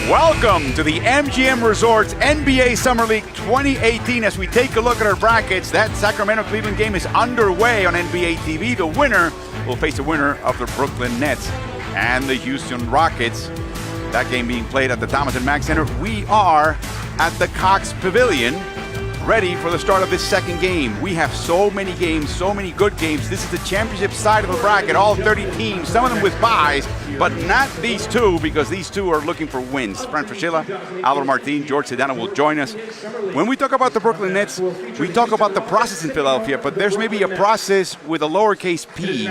Welcome to the MGM Resorts NBA Summer League 2018. As we take a look at our brackets, that Sacramento-Cleveland game is underway on NBA TV. The winner will face the winner of the Brooklyn Nets and the Houston Rockets. That game being played at the Thomas & Mack Center. We are at the Cox Pavilion, ready for the start of this second game. We have so many games, so many good games. This is the championship side of the bracket, all 30 teams, some of them with byes, but not these two, because these two are looking for wins. Fran Fraschilla, Alvaro Martin, George Sedano will join us. When we talk about the Brooklyn Nets, we talk about the process in Philadelphia, but there's maybe a process with a lowercase p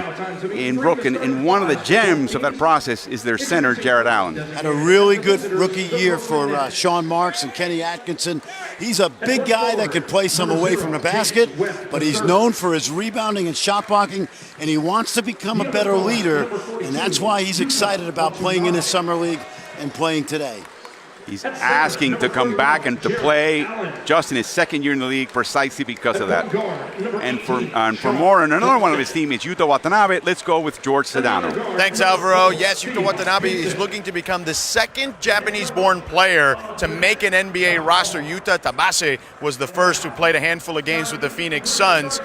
in Brooklyn, and one of the gems of that process is their center, Jarrett Allen. Had a really good rookie year for Sean Marks and Kenny Atkinson. He's a big guy that can play some away from the basket, but he's known for his rebounding and shot blocking, and he wants to become a better leader, and that's why he's excited about playing in his summer league and playing today. He's asking to come back and to play just in his second year in the league precisely because of that. And for more on another one of his teammates, Yuta Watanabe, let's go with George Sedano. Thanks, Alvaro. Yes, Yuta Watanabe is looking to become the second Japanese-born player to make an NBA roster. Yuta Tabase was the first who played a handful of games with the Phoenix Suns.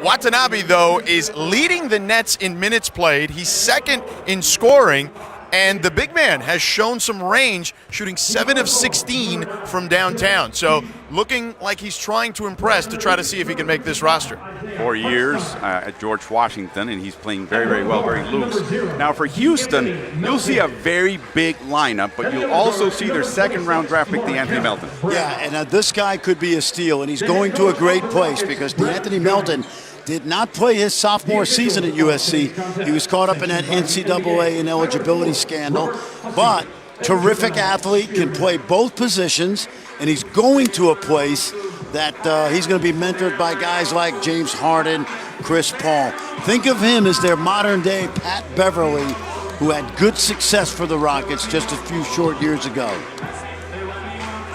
Watanabe, though, is leading the Nets in minutes played. He's second in scoring. And the big man has shown some range, shooting 7 of 16 from downtown. So looking like he's trying to impress to try to see if he can make this roster. 4 years at George Washington, and he's playing very, very well, very loose. Now for Houston, you'll see a very big lineup, but you'll also see their second-round draft pick, DeAnthony Melton. Yeah, and this guy could be a steal, and he's going to a great place because DeAnthony Melton did not play his sophomore season at USC. He was caught up in that NCAA ineligibility scandal, but terrific athlete, can play both positions, and he's going to a place that he's going to be mentored by guys like James Harden, Chris Paul. Think of him as their modern-day Pat Beverly, who had good success for the Rockets just a few short years ago.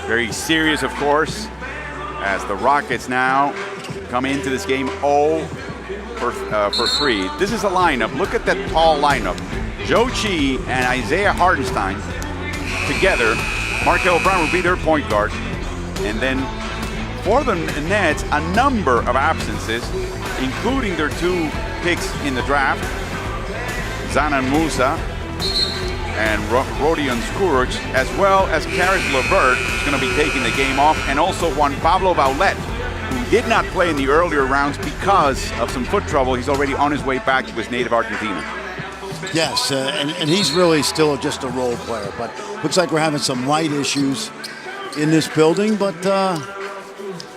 Very serious, of course, as the Rockets now come into this game 0 for 3. This is a lineup. Look at that tall lineup. Joe Chi and Isaiah Hartenstein together. Markel Brown will be their point guard. And then for the Nets, a number of absences, including their 2 picks in the draft, Zanan Musa and Rodion Skuruc, as well as Caris LeVert, who's going to be taking the game off, and also Juan Pablo Baulet, who did not play in the earlier rounds because of some foot trouble. He's already on his way back to his native Argentina. Yes, and he's really still just a role player, but looks like we're having some light issues in this building, but I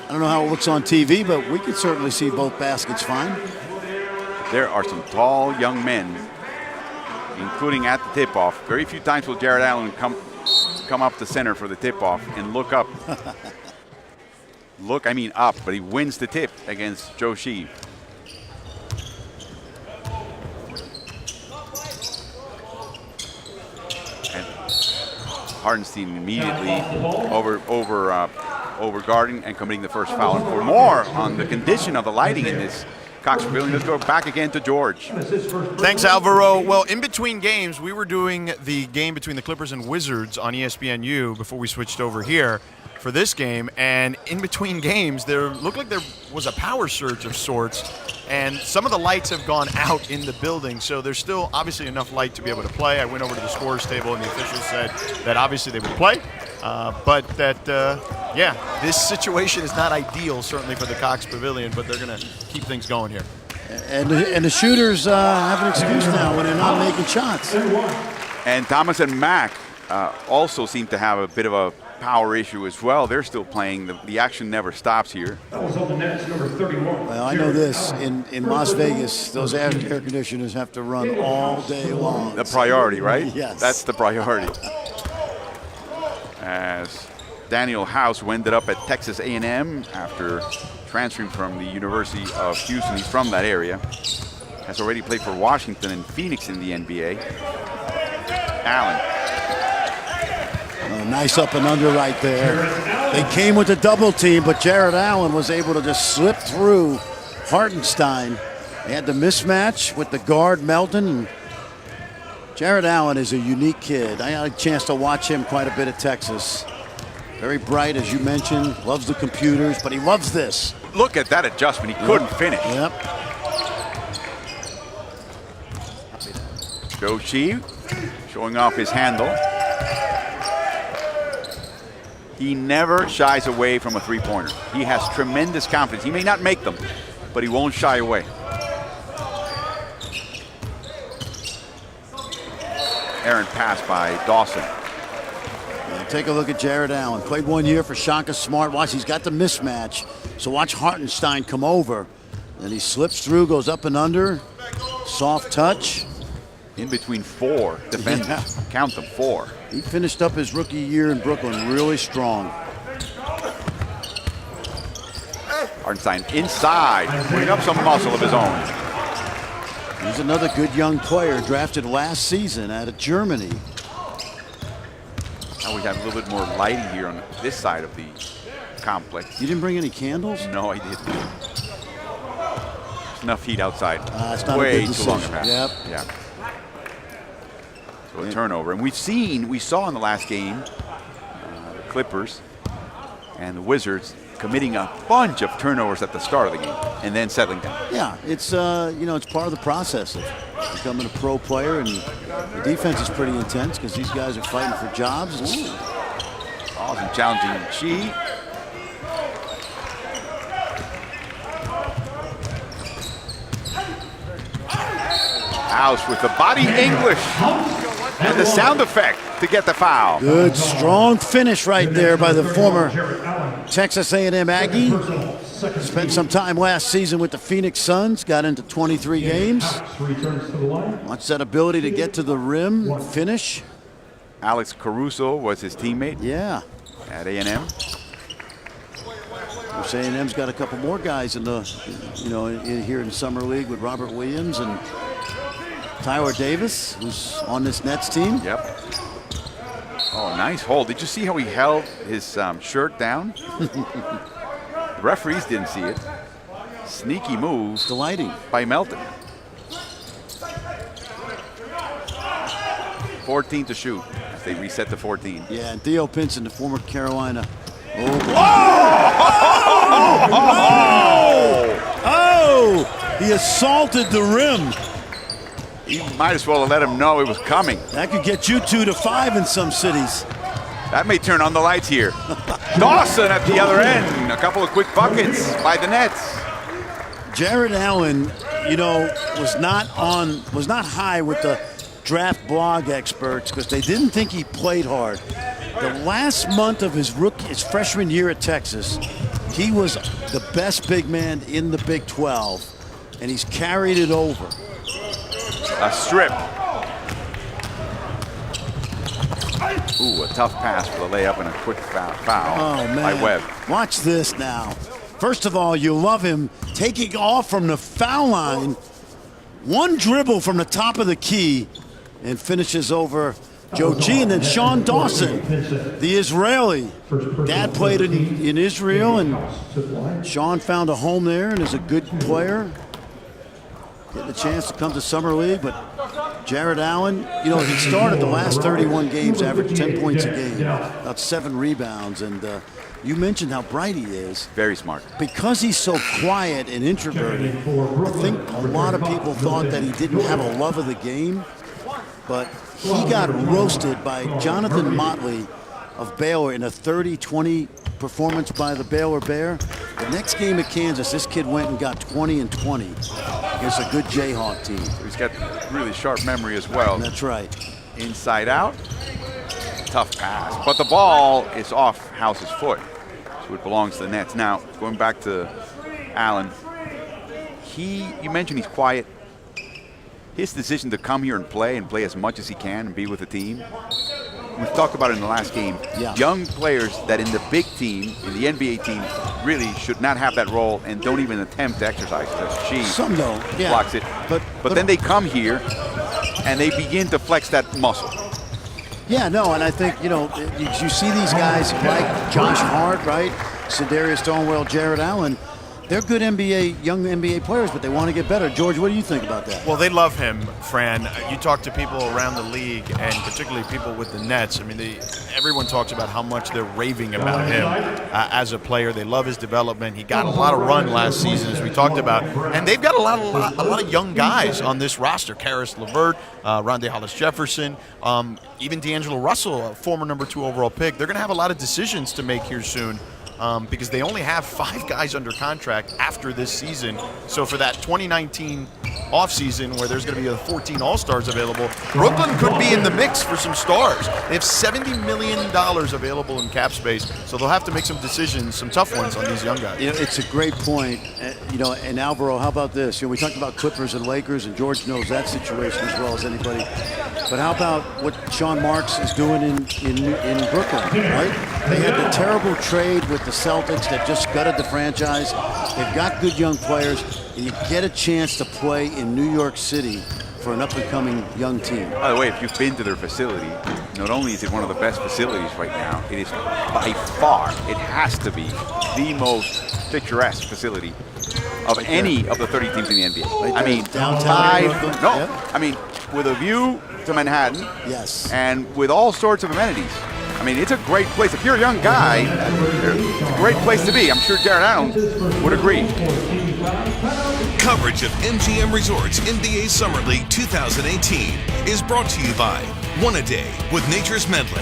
don't know how it looks on TV, but we can certainly see both baskets fine. There are some tall young men, including at the tip-off. Very few times will Jarrett Allen come up the center for the tip-off and look up. Up, but he wins the tip against Joe Shee. And Hartenstein immediately over guarding and committing the first foul. And for more on the condition of the lighting in this Cox Pavilion, let's go back again to George. Thanks, Alvaro. Well, in between games, we were doing the game between the Clippers and Wizards on ESPNU before we switched over here for this game, and in between games there looked like there was a power surge of sorts, and some of the lights have gone out in the building, so there's still obviously enough light to be able to play. I went over to the scorers table and the officials said that obviously they would play, but that this situation is not ideal certainly for the Cox Pavilion, but they're going to keep things going here. And the shooters have an excuse now when they're not making shots. And Thomas and Mack also seem to have a bit of a power issue as well. They're still playing. The action never stops here. Well, I know this. In Las Vegas, those air conditioners have to run all day long. The priority, right? Yes. That's the priority. As Daniel House, who ended up at Texas A&M after transferring from the University of Houston, he's from that area, has already played for Washington and Phoenix in the NBA. Allen. Nice up and under right there. They came with a double team, but Jarrett Allen was able to just slip through Hartenstein. They had the mismatch with the guard Melton. Jared Allen is a unique kid. I had a chance to watch him quite a bit at Texas. Very bright, as you mentioned, loves the computers, but he loves this. Look at that adjustment. He couldn't finish. Yep. Zhou Qi showing off his handle. He never shies away from a three-pointer. He has tremendous confidence. He may not make them, but he won't shy away. Errant pass by Dawson. And take a look at Jared Allen. Played 1 year for Shaka Smart. Watch, he's got the mismatch. So watch Hartenstein come over. And he slips through, goes up and under. Soft touch. In between 4 defenders. Yeah. Count them, 4. He finished up his rookie year in Brooklyn really strong. Hartenstein inside, putting up some muscle of his own. He's another good young player drafted last season out of Germany. Now we have a little bit more lighting here on this side of the complex. You didn't bring any candles? No, I didn't. There's enough heat outside. It's not way a good too long a decision. pass. Yep. Yeah. So a turnover, and we saw in the last game, the Clippers and the Wizards committing a bunch of turnovers at the start of the game and then settling down. Yeah, it's it's part of the process of becoming a pro player, and the defense is pretty intense because these guys are fighting for jobs. Awesome challenging Qi. House with the body English and the sound effect to get the foul. Good, strong finish right there by the former Texas A&M Aggie. Spent some time last season with the Phoenix Suns, got into 23 games. Watch that ability to get to the rim, finish. Alex Caruso was his teammate Yeah. at A&M. A&M's got a couple more guys in the, here in Summer League with Robert Williams and Tyler Davis, who's on this Nets team. Yep. Oh, nice hold. Did you see how he held his shirt down? The referees didn't see it. Sneaky move Delighting. by Melton. 14 to shoot as they reset to 14. Yeah, and Theo Pinson, the former Carolina. Oh, he assaulted the rim. You might as well have let him know it was coming. That could get you 2 to 5 in some cities. That may turn on the lights here. Dawson at the other end. A couple of quick buckets by the Nets. Jared Allen, was not high with the draft blog experts because they didn't think he played hard. The last month of his freshman year at Texas, he was the best big man in the Big 12, and he's carried it over. A strip. Ooh, a tough pass for the layup and a quick foul by Webb. Watch this now. First of all, you love him taking off from the foul line. One dribble from the top of the key and finishes over Zhou Qi, and then Sean Dawson, the Israeli. Dad played in Israel, and Sean found a home there and is a good player. Getting a chance to come to Summer League, but Jared Allen, he started the last 31 games, averaged 10 points a game, about 7 rebounds, and you mentioned how bright he is. Very smart. Because he's so quiet and introverted, I think a lot of people thought that he didn't have a love of the game, but he got roasted by Jonathan Motley of Baylor in a 30-20 performance by the Baylor Bear. The next game at Kansas, this kid went and got 20 and 20 against a good Jayhawk team. He's got really sharp memory as well. That's right. Inside out. Tough pass. But the ball is off House's foot. So it belongs to the Nets. Now, going back to Allen, you mentioned he's quiet. His decision to come here and play as much as he can and be with the team. We've talked about it in the last game. Yeah. Young players that in the big team, in the NBA team, really should not have that role and don't even attempt to exercise it. Some don't. Yeah. Blocks it. But then they come here and they begin to flex that muscle. Yeah, no, and I think, you see these guys like Josh Hart, right? Sedarius Thornwell, Jared Allen. they're good young NBA players, but they want to get better. George, what do you think about that? Well, they love him, Fran. You talk to people around the league, and particularly people with the Nets. I mean, everyone talks about how much they're raving about him as a player. They love his development. He got a lot of run last season, as we talked about, and they've got a lot of young guys on this roster. Karis LeVert, Rondae Hollis-Jefferson, even D'Angelo Russell, a former number 2 overall pick. They're going to have a lot of decisions to make here soon. Because they only have 5 guys under contract after this season. So for that 2019 offseason where there's going to be 14 All-Stars available, Brooklyn could be in the mix for some stars. They have $70 million available in cap space, so they'll have to make some decisions, some tough ones on these young guys. You know, it's a great point. And Alvaro, how about this? We talked about Clippers and Lakers, and George knows that situation as well as anybody. But how about what Sean Marks is doing in Brooklyn, right? They had the terrible trade with the Celtics that just gutted the franchise. They've got good young players, and you get a chance to play in New York City for an up-and-coming young team. By the way, if you've been to their facility, not only is it one of the best facilities right now, it is by far, it has to be the most picturesque facility of any of the 30 teams in the NBA. Right I mean, downtown. I mean, with a view to Manhattan, yes, and with all sorts of amenities. I mean, it's a great place. If you're a young guy, it's a great place to be. I'm sure Jared Allen would agree. Coverage of MGM Resorts NBA Summer League 2018 is brought to you by One A Day with Nature's Medley.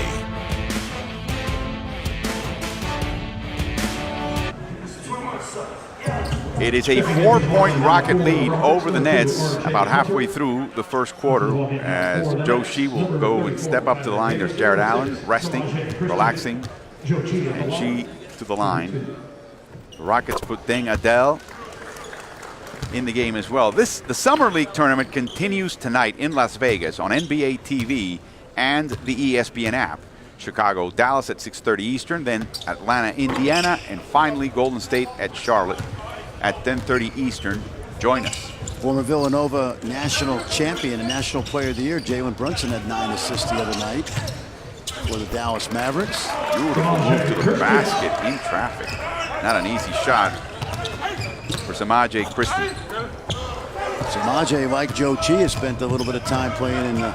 It is a 4-point Rocket lead over the Nets about halfway through the first quarter as Joe Shea will go and step up to the line. There's Jared Allen resting, relaxing, and Shea to the line. The Rockets put Deng Adel in the game as well. The Summer League tournament continues tonight in Las Vegas on NBA TV and the ESPN app. Chicago, Dallas at 6:30 Eastern, then Atlanta, Indiana, and finally Golden State at Charlotte at 10:30 Eastern. Join us. Former Villanova national champion and national player of the year, Jalen Brunson, had 9 assists the other night for the Dallas Mavericks. Beautiful move to the basket in traffic. Not an easy shot for Samaje Christie. Samaje, like Joe Chi, has spent a little bit of time playing in the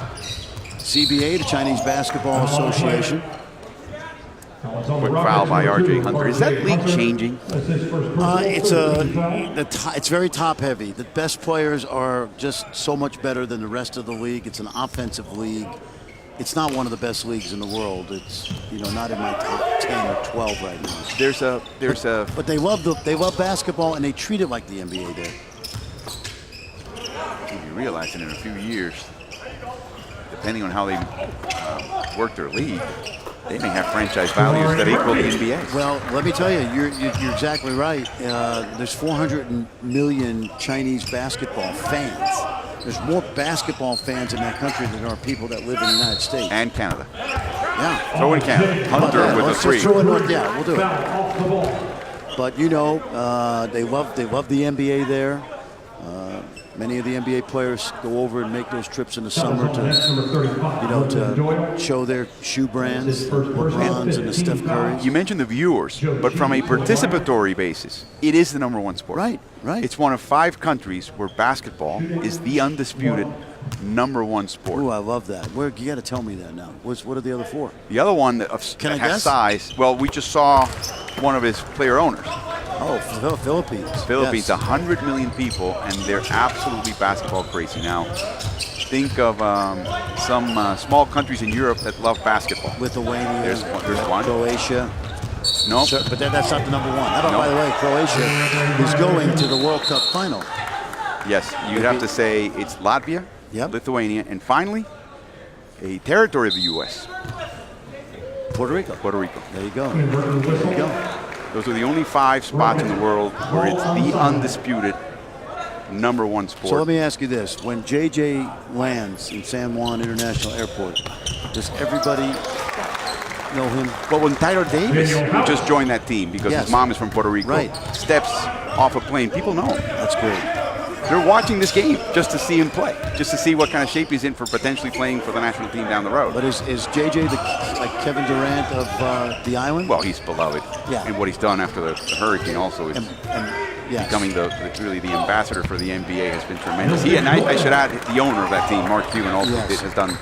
CBA, the Chinese Basketball Association. Quick foul by R.J. Hunter. Is that league changing? It's very top heavy. The best players are just so much better than the rest of the league. It's an offensive league. It's not one of the best leagues in the world. It's not in my top 10 or 12 right now. But they love basketball, and they treat it like the NBA did. You realize that in a few years, depending on how they work their league, they may have franchise values that equal the NBA. Well, let me tell you, you're exactly right. There's 400 million Chinese basketball fans. There's more basketball fans in that country than there are people that live in the United States. And Canada. Yeah. Throw in Canada. Hunter with a 3. Yeah, we'll do it. But they love the NBA there. Many of the NBA players go over and make those trips in the summer to show their shoe brands, the LeBrons and the Steph Currys. You mentioned the viewers, but from a participatory basis, it is the #1 sport. Right. It's one of 5 countries where basketball is the undisputed #1 sport. Ooh, I love that. You got to tell me that now. What are the other 4? The other one that Can I has guess? size, well, we just saw one of his player owners. Oh, Philippines. Philippines, Yes. 100 million people, and they're absolutely basketball crazy. Now, think of some small countries in Europe that love basketball. Lithuania. There's one. Croatia. No. So, but that's not the #1. How about, by the way, Croatia is going to the World Cup final. Yes, you'd have to say it's Latvia, Yep. Lithuania, and finally, a territory of the U.S., Puerto Rico. Puerto Rico. There you go. There you go. Those are the only 5 spots in the world where it's the undisputed #1 sport. So let me ask you this. When JJ lands in San Juan International Airport, does everybody know him? But when Tyler Davis, who just joined that team because Yes. his mom is from Puerto Rico, Right. steps off a plane, people know him. That's great. They're watching this game just to see him play, just to see what kind of shape he's in for potentially playing for the national team down the road. But is JJ like Kevin Durant of the island? Well, he's beloved. Yeah. And what he's done after the hurricane also is And Yes. becoming really the ambassador for the NBA has been tremendous. He, and I should add, the owner of that team, Mark Cuban, also has done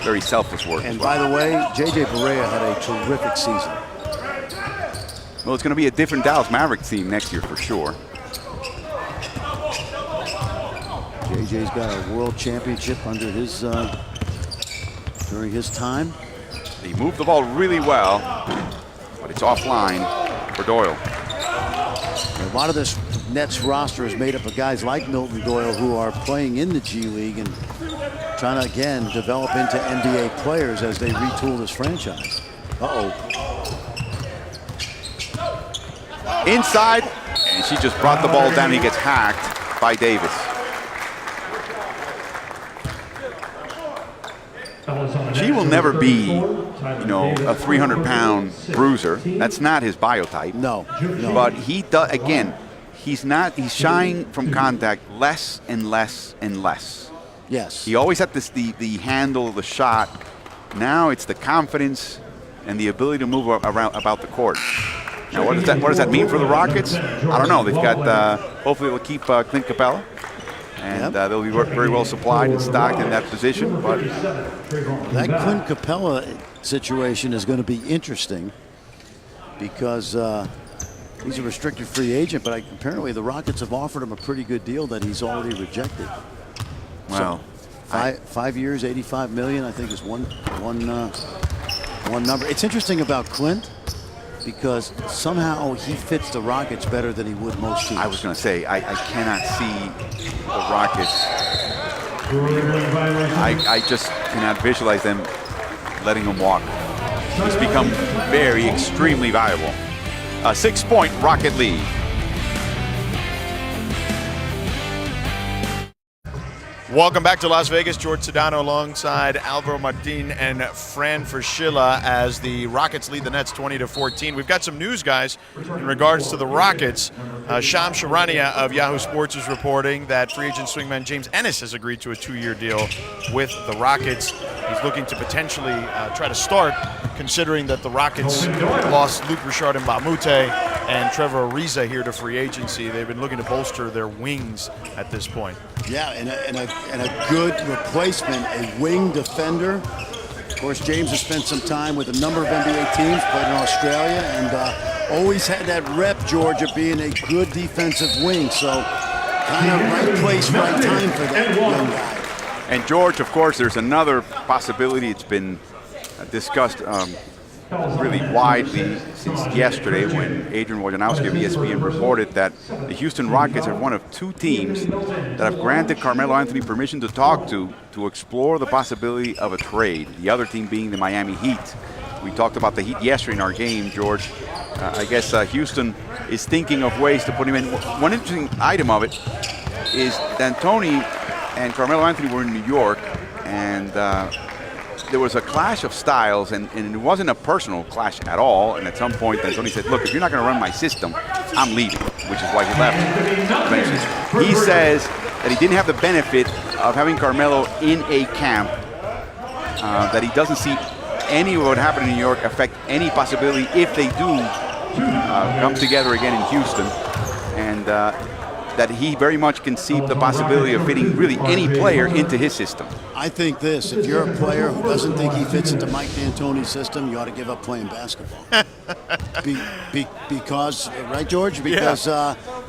very selfless work. And by the way, J.J. Barea had a terrific season. Well, it's going to be a different Dallas Mavericks team next year for sure. J.J.'s got a world championship under his during his time. He moved the ball really well, but it's offline for Doyle. A lot of this Nets roster is made up of guys like Milton Doyle who are playing in the G League and trying to, again, develop into NBA players as they retool this franchise. Inside, and she just brought the ball down. He gets hacked by Davis. She will never be, you know, a 300-pound bruiser. That's not his biotype. No. But he does, again, he's shying from contact less and less and less. Yes. He always had this, the handle of the shot. Now it's the confidence and the ability to move around about the court. Now, what does that mean for the Rockets? I don't know. They've got, hopefully they'll keep Clint Capella. And they'll be very well supplied and stocked in that position. But that Clint Capella situation is going to be interesting because he's a restricted free agent, but apparently the Rockets have offered him a pretty good deal that he's already rejected. Well, so 5 years, $85 million, I think is one number. It's interesting about Clint because somehow he fits the Rockets better than he would most teams. I was going to say, I cannot see the Rockets. I just cannot visualize them letting him walk. He's become extremely valuable. A 6-point Rocket lead. Welcome back to Las Vegas. George Sedano alongside Alvaro Martin and Fran Fraschilla as the Rockets lead the Nets 20-14. We've got some news, guys, in regards to the Rockets. Shams Charania of Yahoo Sports is reporting that free agent swingman James Ennis has agreed to a 2-year deal with the Rockets. He's looking to potentially try to start, considering that the Rockets lost Luc Richard Mbamute and Trevor Ariza here to free agency. They've been looking to bolster their wings at this point. Yeah, and a good replacement, a wing defender. Of course, James has spent some time with a number of NBA teams, played in Australia, and always had that rep, George, of being a good defensive wing. So kind of right place, right time for that young guy. And George, of course, there's another possibility. It's been discussed really widely since yesterday when Adrian Wojnarowski of ESPN reported that the Houston Rockets are one of 2 teams that have granted Carmelo Anthony permission to talk to explore the possibility of a trade. The other team being the Miami Heat. We talked about the Heat yesterday in our game, George. I guess Houston is thinking of ways to put him in. One interesting item of it is D'Antoni and Carmelo Anthony were in New York, and there was a clash of styles, and it wasn't a personal clash at all. And at some point, D'Antoni said, look, if you're not going to run my system, I'm leaving, which is why he left. He says that he didn't have the benefit of having Carmelo in a camp, that he doesn't see any of what happened in New York affect any possibility if they do come together again in Houston. And that he very much conceived the possibility of fitting really any player into his system. I think this, if you're a player who doesn't think he fits into Mike D'Antoni's system, you ought to give up playing basketball. Because, right, George? Because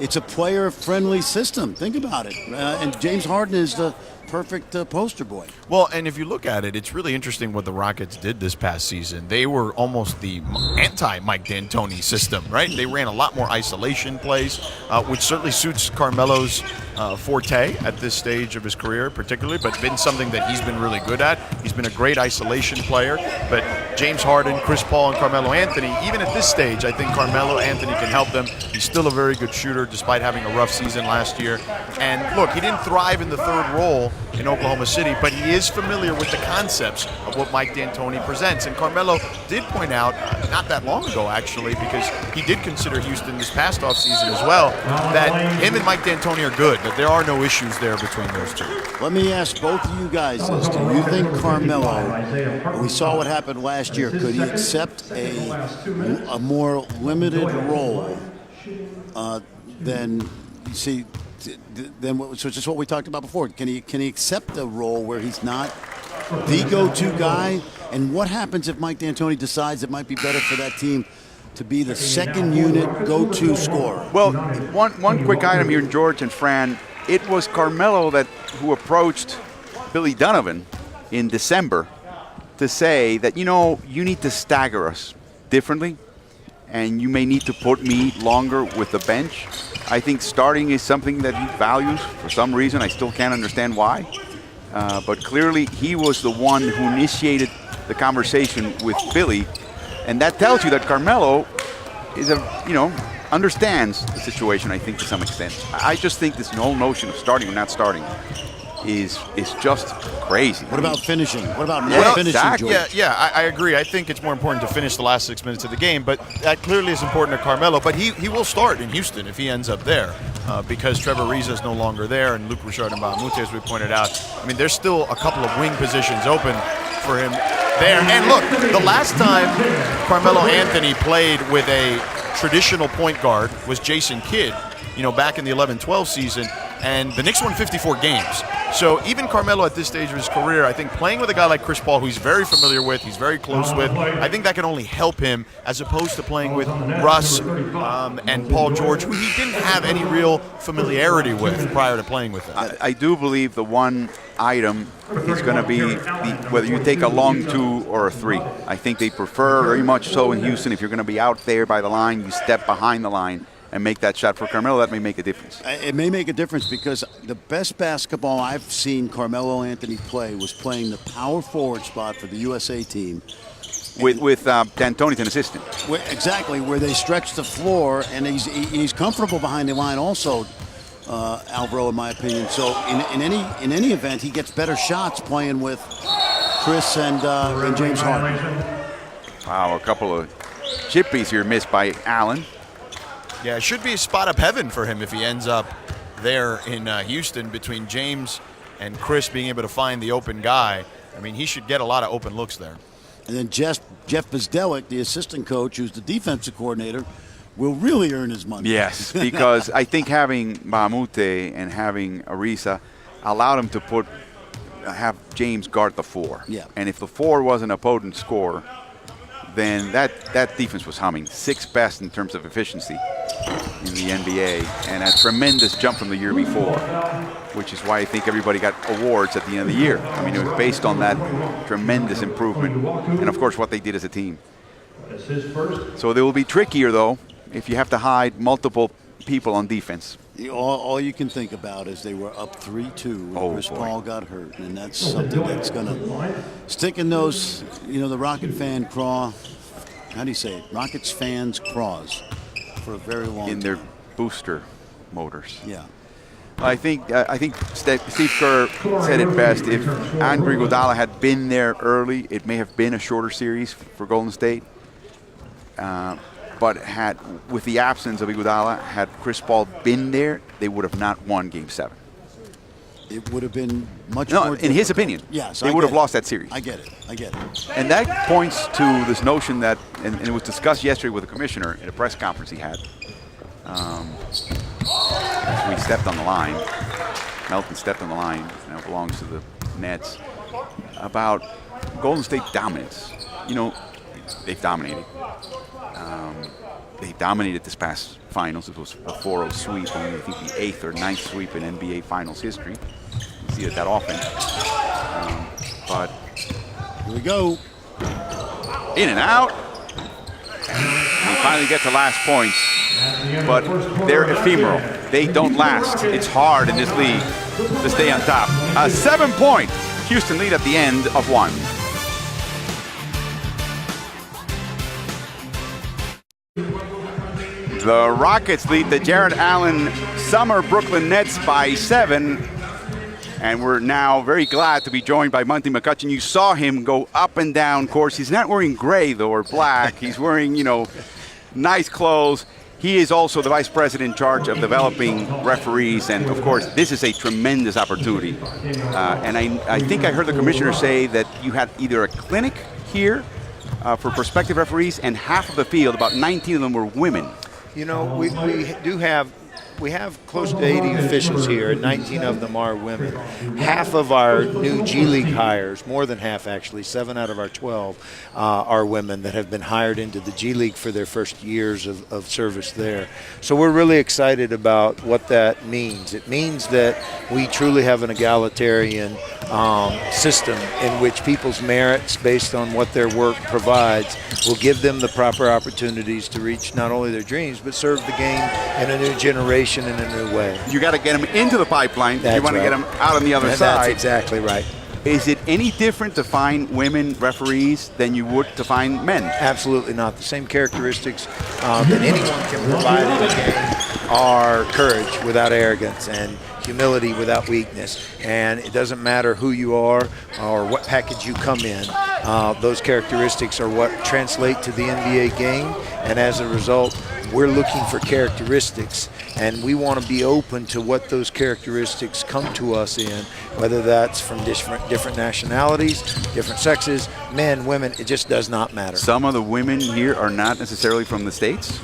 it's a player-friendly system. Think about it. And James Harden is the perfect poster boy. Well, and if you look at it, it's really interesting what the Rockets did this past season. They were almost the anti-Mike D'Antoni system, right? They ran a lot more isolation plays, which certainly suits Carmelo's forte at this stage of his career particularly, but been something that he's been really good at. He's been a great isolation player, but James Harden, Chris Paul, and Carmelo Anthony, even at this stage, I think Carmelo Anthony can help them. He's still a very good shooter despite having a rough season last year. And look, he didn't thrive in the third role in Oklahoma City, but he is familiar with the concepts of what Mike D'Antoni presents. And Carmelo did point out, not that long ago actually, because he did consider Houston this past offseason as well, that him and Mike D'Antoni are good, that there are no issues there between those two. Let me ask both of you guys this. Do you think Carmelo, we saw what happened last year, could he accept a more limited role then you see, so just what we talked about before. Can he accept a role where he's not the go-to guy? And what happens if Mike D'Antoni decides it might be better for that team to be the second unit go-to scorer? Well, one quick item here, George and Fran. It was Carmelo who approached Billy Donovan in December to say that, you need to stagger us differently, and you may need to put me longer with the bench. I think starting is something that he values for some reason. I still can't understand why. But clearly he was the one who initiated the conversation with Billy, and that tells you that Carmelo is understands the situation, I think, to some extent. I just think this whole notion of starting or not starting is just crazy. What about finishing? What about not finishing, exactly. George? Yeah, I agree. I think it's more important to finish the last 6 minutes of the game, but that clearly is important to Carmelo. But he will start in Houston if he ends up there, because Trevor Ariza is no longer there, and Luke Richard and Mbah a Moute, as we pointed out. I mean, there's still a couple of wing positions open for him there. And look, the last time Carmelo Anthony played with a traditional point guard was Jason Kidd, back in the 11-12 season, and the Knicks won 54 games. So even Carmelo at this stage of his career, I think playing with a guy like Chris Paul, who he's very familiar with, he's very close with, I think that can only help him, as opposed to playing with Russ and Paul George, who he didn't have any real familiarity with prior to playing with them. I do believe the one item is going to be whether you take a long 2 or a 3. I think they prefer very much so in Houston, if you're going to be out there by the line, you step behind the line and make that shot. For Carmelo, that may make a difference. It may make a difference, because the best basketball I've seen Carmelo Anthony play was playing the power forward spot for the USA team. With D'Antoni's an assistant. Exactly, where they stretch the floor, and he's comfortable behind the line also, Alvaro, in my opinion. So in any event, he gets better shots playing with Chris and James Harden. Wow, a couple of chippies here missed by Allen. Yeah, it should be a spot up heaven for him if he ends up there in Houston, between James and Chris being able to find the open guy. I mean, he should get a lot of open looks there. And then Jeff Bzdelic, the assistant coach, who's the defensive coordinator, will really earn his money. Yes, because I think having Mbah a Moute and having Ariza allowed him to have James guard the 4. Yeah. And if the 4 was an opponent scorer, then that defense was humming. 6th best in terms of efficiency in the NBA, and a tremendous jump from the year before, which is why I think everybody got awards at the end of the year. I mean, it was based on that tremendous improvement, and of course what they did as a team. So they will be trickier, though, if you have to hide multiple people on defense. All you can think about is they were up 3-2 when Chris Paul got hurt, and that's something that's going to stick in those, the Rocket fan craw. How do you say it? Rockets fans' craws for a very long time. In their booster motors. Yeah. I think Steve Kerr said it best. If Andre Iguodala had been there early, it may have been a shorter series for Golden State. But with the absence of Iguodala, had Chris Paul been there, they would have not won Game 7. It would have been much more more in his opinion. Yes, they would have lost that series. I get it. And that points to this notion that, and it was discussed yesterday with the commissioner at a press conference he had. We stepped on the line. Melton stepped on the line. Now belongs to the Nets. About Golden State dominance. They've dominated. They dominated this past finals. It was a 4-0 sweep, only I think the 8th or 9th sweep in NBA Finals history. You see it that often. But here we go. In and out. And we finally get to last points. But they're ephemeral. They don't last. It's hard in this league to stay on top. A 7-point Houston lead at the end of 1. The Rockets lead the Jared Allen Summer Brooklyn Nets by 7. And we're now very glad to be joined by Monty McCutchen. You saw him go up and down course. He's not wearing gray, though, or black. He's wearing, nice clothes. He is also the vice president in charge of developing referees. And, of course, this is a tremendous opportunity. And I think I heard the commissioner say that you had either a clinic here for prospective referees, and half of the field, about 19 of them, were women. We do have we have close to 80 officials here, and 19 of them are women. Half of our new G League hires, more than half actually, 7 out of our 12 are women that have been hired into the G League for their first years of service there. So we're really excited about what that means. It means that we truly have an egalitarian system in which people's merits based on what their work provides will give them the proper opportunities to reach not only their dreams but serve the game in a new generation in a new way. You got to get them into the pipeline. That's you want to get right. them out on the other And side. that's exactly right. Is it any different to find women referees than you would to find men? Absolutely not. The same characteristics that anyone can provide in a game are courage without arrogance and humility without weakness. And it doesn't matter who you are or what package you come in. Those characteristics are what translate to the NBA game. And as a result, we're looking for characteristics, and we want to be open to what those characteristics come to us in, whether that's from different nationalities, different sexes, men, women. It just does not matter. Some of the women here are not necessarily from the States.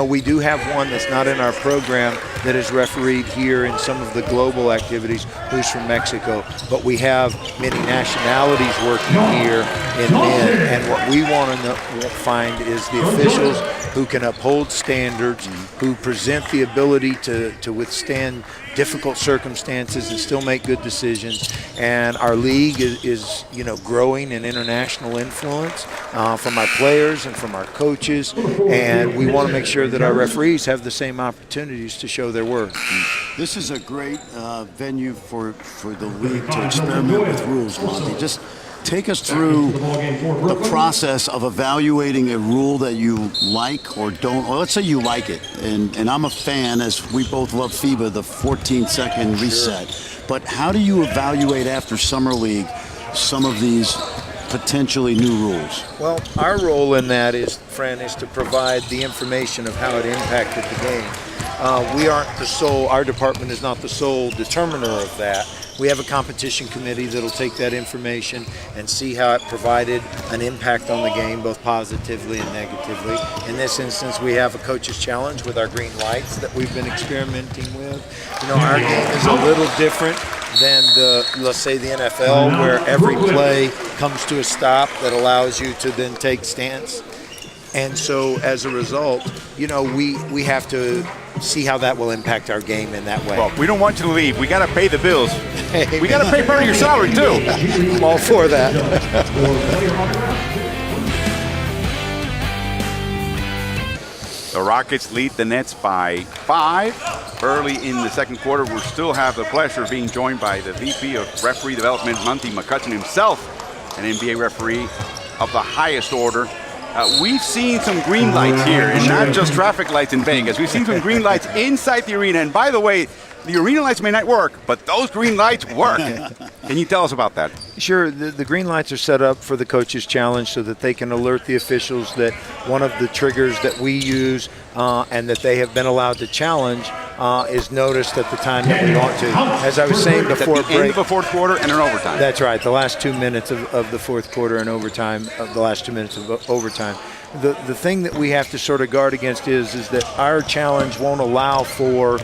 We do have one that's not in our program that is refereed here in some of the global activities, who's from Mexico. But we have many nationalities working here in men, and what we want to find is the officials who can uphold standards, who present the ability to withstand difficult circumstances and still make good decisions. And our league is growing in international influence from our players and from our coaches, and we want to make sure that our referees have the same opportunities to show their worth. This is a great venue for the league to experiment with rules, Monty. Just take us through the process of evaluating a rule that you like or don't, or let's say you like it. And I'm a fan, as we both love FIBA, the 14-second reset. Sure. But how do you evaluate after Summer League some of these potentially new rules? Well, our role in that is to provide the information of how it impacted the game. We aren't the sole, our department is not the sole determiner of that. We have a competition committee that'll take that information and see how it provided an impact on the game, both positively and negatively. In this instance, we have a coach's challenge with our green lights that we've been experimenting with. Our game is a little different than let's say the NFL, where every play comes to a stop that allows you to then take stance. And so as a result, we have to see how that will impact our game in that way. Well, we don't want you to leave. We got to pay the bills. We got to pay part of your salary, too. I'm all for that. The Rockets lead the Nets by 5 early in the second quarter. We still have the pleasure of being joined by the VP of Referee Development, Monty McCutcheon himself, an NBA referee of the highest order. We've seen some green lights here, and not just traffic lights in Vegas. We've seen some green lights inside the arena. And by the way, the arena lights may not work, but those green lights work. Can you tell us about that? Sure. The green lights are set up for the coach's challenge so that they can alert the officials that one of the triggers that we use and that they have been allowed to challenge is noticed at the time that we want to. As I was saying before at the end of the fourth quarter and in overtime. That's right. The last 2 minutes of the fourth quarter and overtime, the last 2 minutes of overtime. The thing that we have to sort of guard against is that our challenge won't allow for,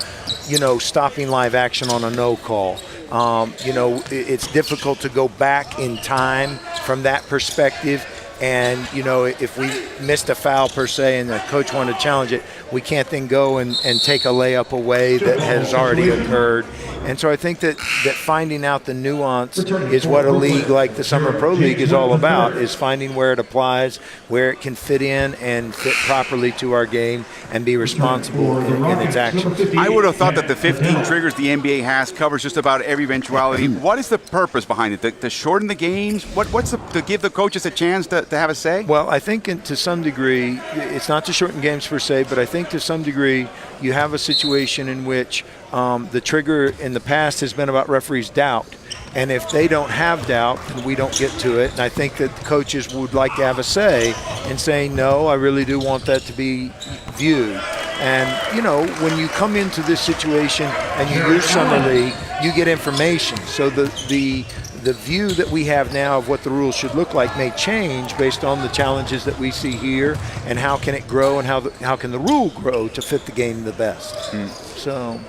stopping live action on a no call. It's difficult to go back in time from that perspective. And, if we missed a foul per se and the coach wanted to challenge it, we can't then go and take a layup away that has already occurred. And so I think that finding out the nuance is what a league like the Summer Pro League is all about, is finding where it applies, where it can fit in and fit properly to our game and be responsible in its actions. I would have thought that the 15 triggers the NBA has covers just about every eventuality. What is the purpose behind it? To shorten the games? What's to give the coaches a chance to have a say? Well, I think to some degree, it's not to shorten games per se, but I think to some degree you have a situation in which the trigger in the past has been about referees' doubt. And if they don't have doubt, then we don't get to it. And I think that the coaches would like to have a say in saying, no, I really do want that to be viewed. And, you know, when you come into this situation and you use Summer League, you get information. So the view that we have now of what the rules should look like may change based on the challenges that we see here, and how can it grow, and how can the rule grow to fit the game the best. So,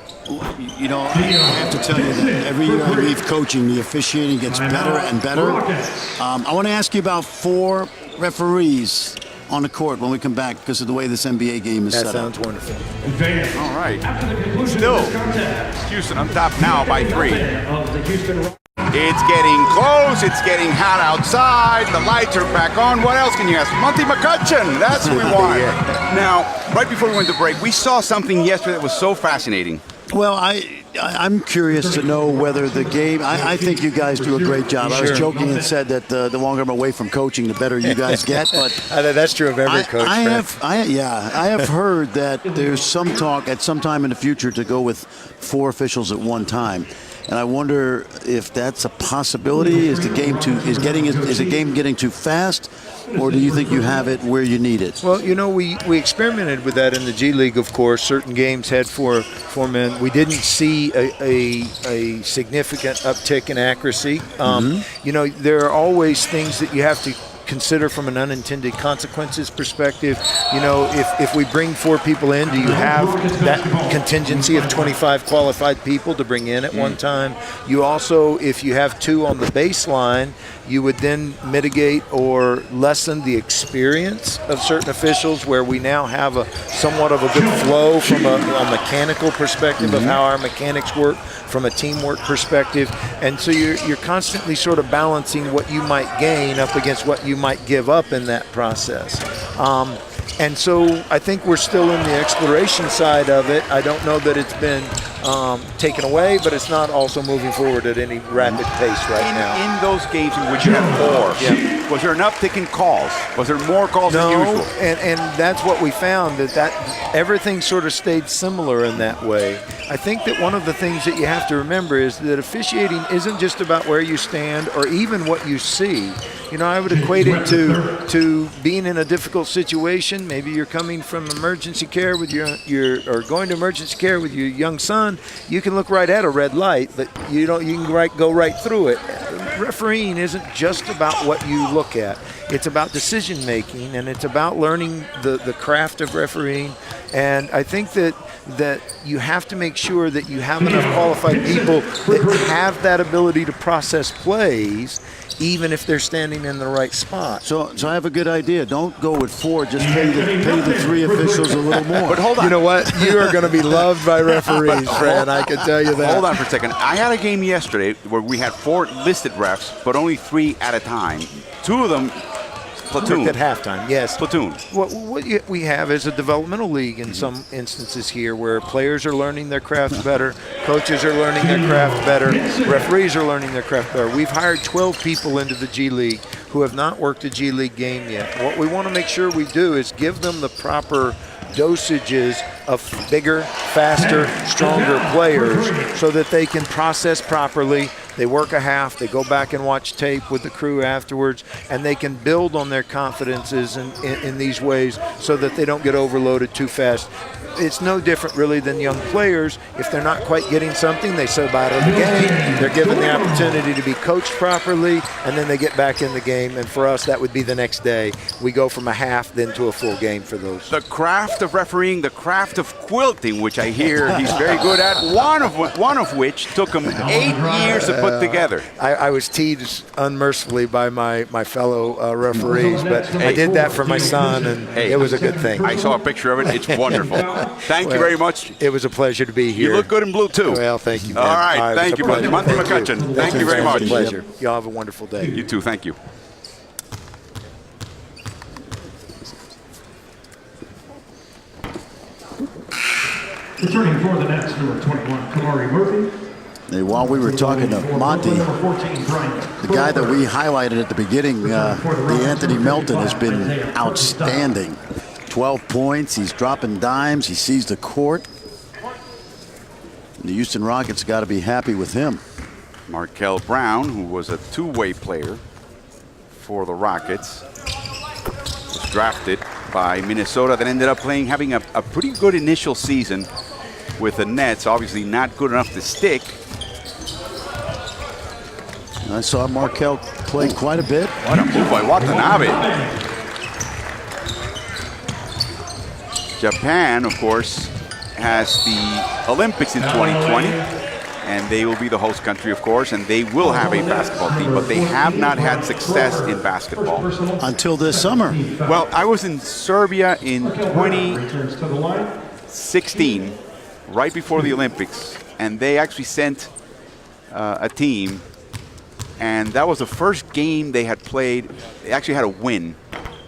you know, I have to tell you that every year I leave coaching, the officiating gets better and better. I want to ask you about 4 referees on the court when we come back because of the way this NBA game is set up. that sounds wonderful. All right. Still, Houston on top now by 3. It's getting close. It's getting hot outside. The lights are back on. What else can you ask? Monty McCutcheon. That's what we want. Now, right before we went to break, we saw something yesterday that was so fascinating. Well, I'm curious to know whether the game. I think you guys do a great job. I was joking and said that the longer I'm away from coaching, the better you guys get. But that's true of every coach. I have heard that there's some talk at some time in the future to go with 4 officials at one time. And I wonder if that's a possibility. Is the game getting too fast, or do you think you have it where you need it? Well, you know, we experimented with that in the G League, of course. Certain games had four men. We didn't see a significant uptick in accuracy. You know, there are always things that you have to consider from an unintended consequences perspective. You know, if we bring 4 people in, do you have that contingency of 25 qualified people to bring in at one time? You also, if you have 2 on the baseline, you would then mitigate or lessen the experience of certain officials, where we now have a somewhat of a good flow from a mechanical perspective of how our mechanics work, from a teamwork perspective. And so you're constantly sort of balancing what you might gain up against what you might give up in that process. And so I think we're still in the exploration side of it. I don't know that it's been taken away, but it's not also moving forward at any rapid pace right now. In those games in which you had 4, was there an uptick in calls? Was there more calls than usual? No, and that's what we found, that everything sort of stayed similar in that way. I think that one of the things that you have to remember is that officiating isn't just about where you stand or even what you see. You know, I would equate it to being in a difficult situation. Maybe you're coming from emergency care with or going to emergency care with your young son. You can look right at a red light, but you can go right through it. Refereeing isn't just about what you look at. It's about decision making, and it's about learning the craft of refereeing. And I think that you have to make sure that you have enough qualified people that have that ability to process plays, even if they're standing in the right spot. So I have a good idea. Don't go with 4. Just pay the 3 officials a little more. But hold on. You know what? You are going to be loved by referees, Fran. I can tell you that. Hold on for a second. I had a game yesterday where we had 4 listed refs, but only 3 at a time. 2 of them platoon. At halftime, yes. Platoon. What we have is a developmental league in some instances here, where players are learning their craft better, coaches are learning their craft better, referees are learning their craft better. We've hired 12 people into the G League who have not worked a G League game yet. What we want to make sure we do is give them the proper dosages of bigger, faster, stronger players so that they can process properly. They work a half, they go back and watch tape with the crew afterwards, and they can build on their confidences in these ways so that they don't get overloaded too fast. It's no different really than young players. If they're not quite getting something, they sub out of the game. They're given the opportunity to be coached properly, and then they get back in the game. And for us, that would be the next day. We go from a half then to a full game for those. The craft of refereeing, the craft of quilting, which I hear he's very good at, one of which took him 8 years to put together. I was teased unmercifully by my fellow referees, but I did that for my son, and it was a good thing. I saw a picture of it. It's wonderful. Thank you very much. It was a pleasure to be here. You look good in blue, too. Well, thank you, man. All right. Thank you, Monty McCutcheon. Thank you very much. It's a pleasure. Y'all have a wonderful day. You too. Thank you. Returning for the Nets, number 21, Kamari Murphy. Hey, while we were talking to Monty, the guy that we highlighted at the beginning, the Anthony Melton, has been outstanding. 12 points, he's dropping dimes, he sees the court. The Houston Rockets got to be happy with him. Markel Brown, who was a two-way player for the Rockets, was drafted by Minnesota that ended up having a pretty good initial season with the Nets. Obviously not good enough to stick. I saw Markelle play quite a bit. What a move by Watanabe. Japan, of course, has the Olympics in 2020, and they will be the host country, of course, and they will have a basketball team, but they have not had success in basketball. Until this summer. Well, I was in Serbia in 2016, right before the Olympics, and they actually sent a team, and that was the first game they had played. They actually had a win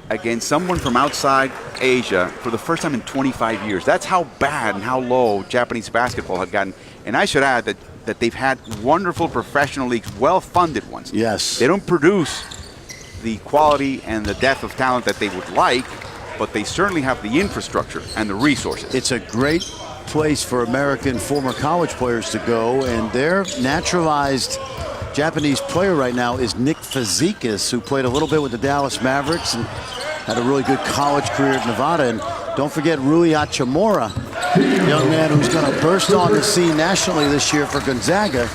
against someone from outside Asia for the first time in 25 years. That's how bad and how low Japanese basketball had gotten. And I should add that they've had wonderful professional leagues, well-funded ones. Yes. They don't produce the quality and the depth of talent that they would like, but they certainly have the infrastructure and the resources. It's a great place for American former college players to go, and their naturalized Japanese player right now is Nick Fazekas, who played a little bit with the Dallas Mavericks and had a really good college career at Nevada. And don't forget Rui Hachimura, young man who's going to burst on the scene nationally this year for Gonzaga.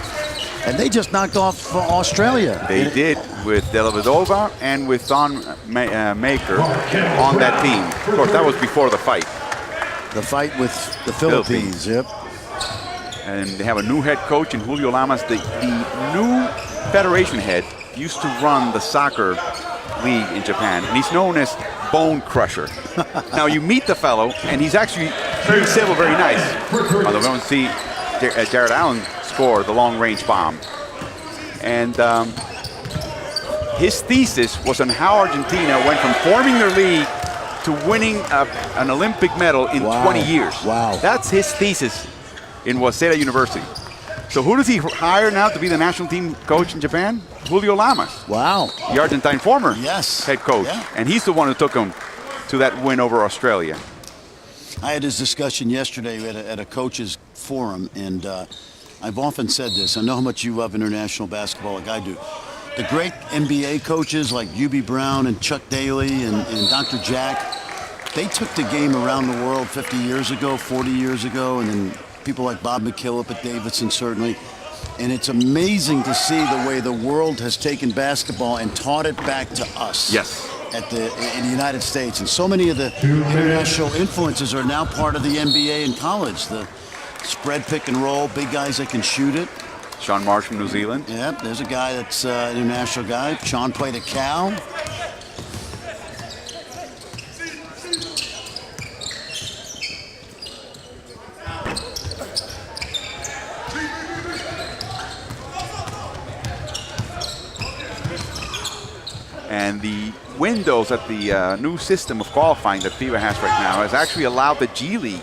And they just knocked off Australia. They did, with Dellavedova and with Don Maker on that team. Of course, that was before the fight. The fight with the Philippines, yep. And they have a new head coach in Julio Lamas. The new federation head used to run the soccer league in Japan, and he's known as Bone Crusher. Now you meet the fellow, and he's actually very civil, very nice. Although we don't see Jared Allen score the long-range bomb. And his thesis was on how Argentina went from forming their league to winning an Olympic medal in 20 years. Wow. That's his thesis in Waseda University. So who does he hire now to be the national team coach in Japan? Julio Lamas. Wow. The Argentine former Yes. head coach. Yeah. And he's the one who took them to that win over Australia. I had this discussion yesterday at a coaches forum, and I've often said this. I know how much you love international basketball like I do. The great NBA coaches like Hubie Brown and Chuck Daly and Dr. Jack, they took the game around the world 50 years ago, 40 years ago, and then people like Bob McKillop at Davidson certainly. And it's amazing to see the way the world has taken basketball and taught it back to us. Yes. In the United States. And so many of the international influences are now part of the NBA and college. The spread, pick and roll, big guys that can shoot it. Sean Marsh from New Zealand. Yep, there's a guy that's an international guy. Sean played at Cal. And the windows at the new system of qualifying that FIBA has right now has actually allowed the G League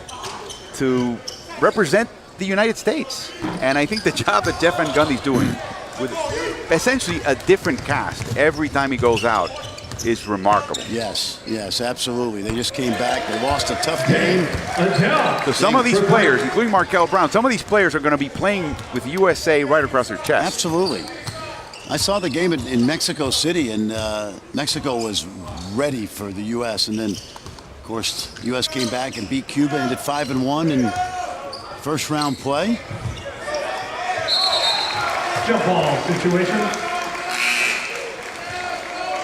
to represent the United States. And I think the job that Jeff Van Gundy's doing with essentially a different cast every time he goes out is remarkable. Yes, absolutely. They just came back. They lost a tough game. So some of these players, including Markelle Brown, some of these players are going to be playing with USA right across their chest. Absolutely. I saw the game in Mexico City, and Mexico was ready for the U.S. And then, of course, the U.S. came back and beat Cuba and did 5-1 in first round play. Jump ball situation.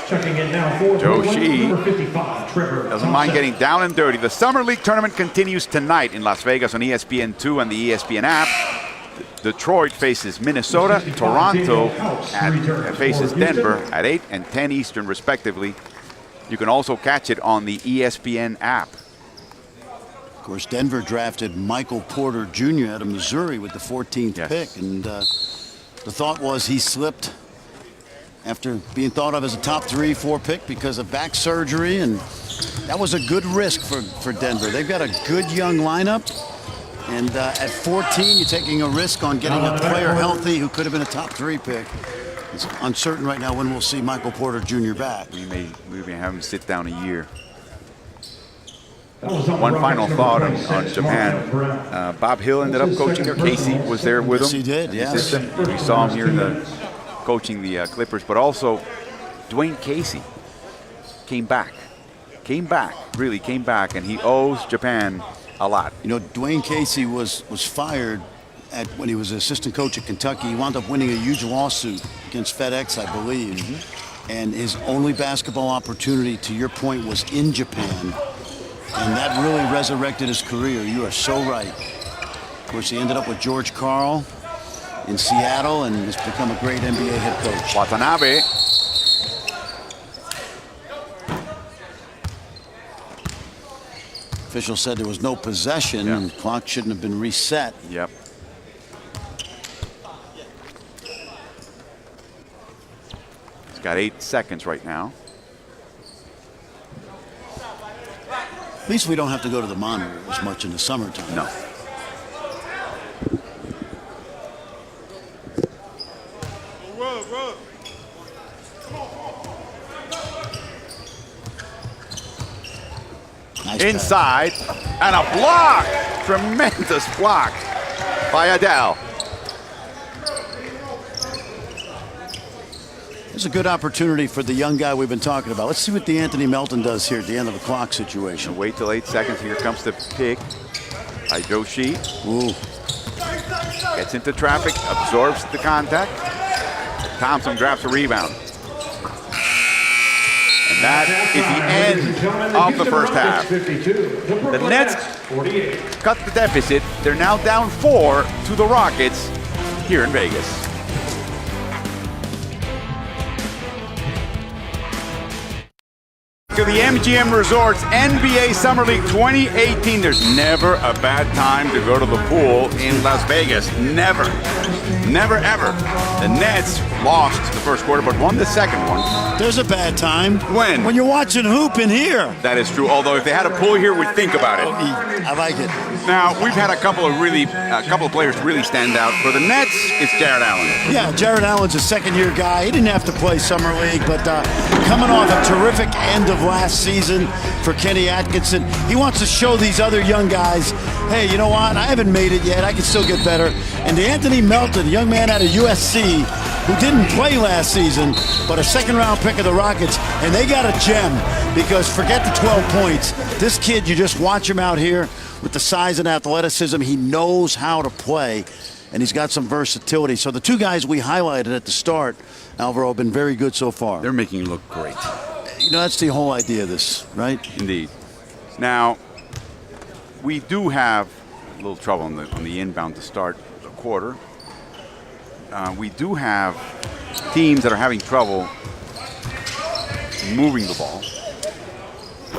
Checking in now for Joe Shee number 55, Trevor doesn't mind getting down and dirty. The Summer League tournament continues tonight in Las Vegas on ESPN2 and the ESPN app. Detroit faces Minnesota. Toronto faces Denver at 8 and 10 Eastern, respectively. You can also catch it on the ESPN app. Of course, Denver drafted Michael Porter Jr. out of Missouri with the 14th pick. And the thought was he slipped after being thought of as a top 3-4 pick because of back surgery. And that was a good risk for Denver. They've got a good young lineup. And at 14, you're taking a risk on getting a player healthy who could have been a top 3 pick. It's uncertain right now when we'll see Michael Porter Jr. back. We may have him sit down a year. One final thought on Japan. Bob Hill ended up coaching there. Casey was there with him. Yes, he did, yes. We saw him here coaching the Clippers, but also Dwayne Casey came back came back, really came back, and he owes Japan a lot. You know, Dwayne Casey was fired when he was an assistant coach at Kentucky. He wound up winning a huge lawsuit against FedEx, I believe. And his only basketball opportunity, to your point, was in Japan. And that really resurrected his career. You are so right. Of course, he ended up with George Karl in Seattle and has become a great NBA head coach. Watanabe. Official said there was no possession and the clock shouldn't have been reset. Yep. He's got 8 seconds right now. At least we don't have to go to the monitor as much in the summertime. No. Nice Inside, and a block. Tremendous block by Adele. There's a good opportunity for the young guy we've been talking about. Let's see what DeAnthony Melton does here at the end of the clock situation. Wait till 8 seconds. Here comes the pick by Joshi. Ooh. Gets into traffic, absorbs the contact. Thompson grabs a rebound. And that is the end of the first half. The Nets cut the deficit. They're now down 4 to the Rockets here in Vegas. To the MGM Resorts NBA Summer League 2018. There's never a bad time to go to the pool in Las Vegas. Never. Never, ever. The Nets lost the first quarter, but won the second one. There's a bad time. When? When you're watching hoop in here. That is true, although if they had a pool here, we'd think about it. I like it. Now, we've had a couple of players really stand out. For the Nets, it's Jared Allen. Yeah, Jared Allen's a second-year guy. He didn't have to play Summer League, but coming off a terrific end of last season for Kenny Atkinson, he wants to show these other young guys, hey, you know what? I haven't made it yet. I can still get better. And DeAnthony Melton, a young man out of USC who didn't play last season, but a second-round pick of the Rockets, and they got a gem because forget the 12 points. This kid, you just watch him out here with the size and athleticism. He knows how to play, and he's got some versatility. So the two guys we highlighted at the start, Alvaro, have been very good so far. They're making you look great. You know, that's the whole idea of this, right? Indeed. Now, we do have a little trouble on the inbound to start the quarter. We do have teams that are having trouble moving the ball.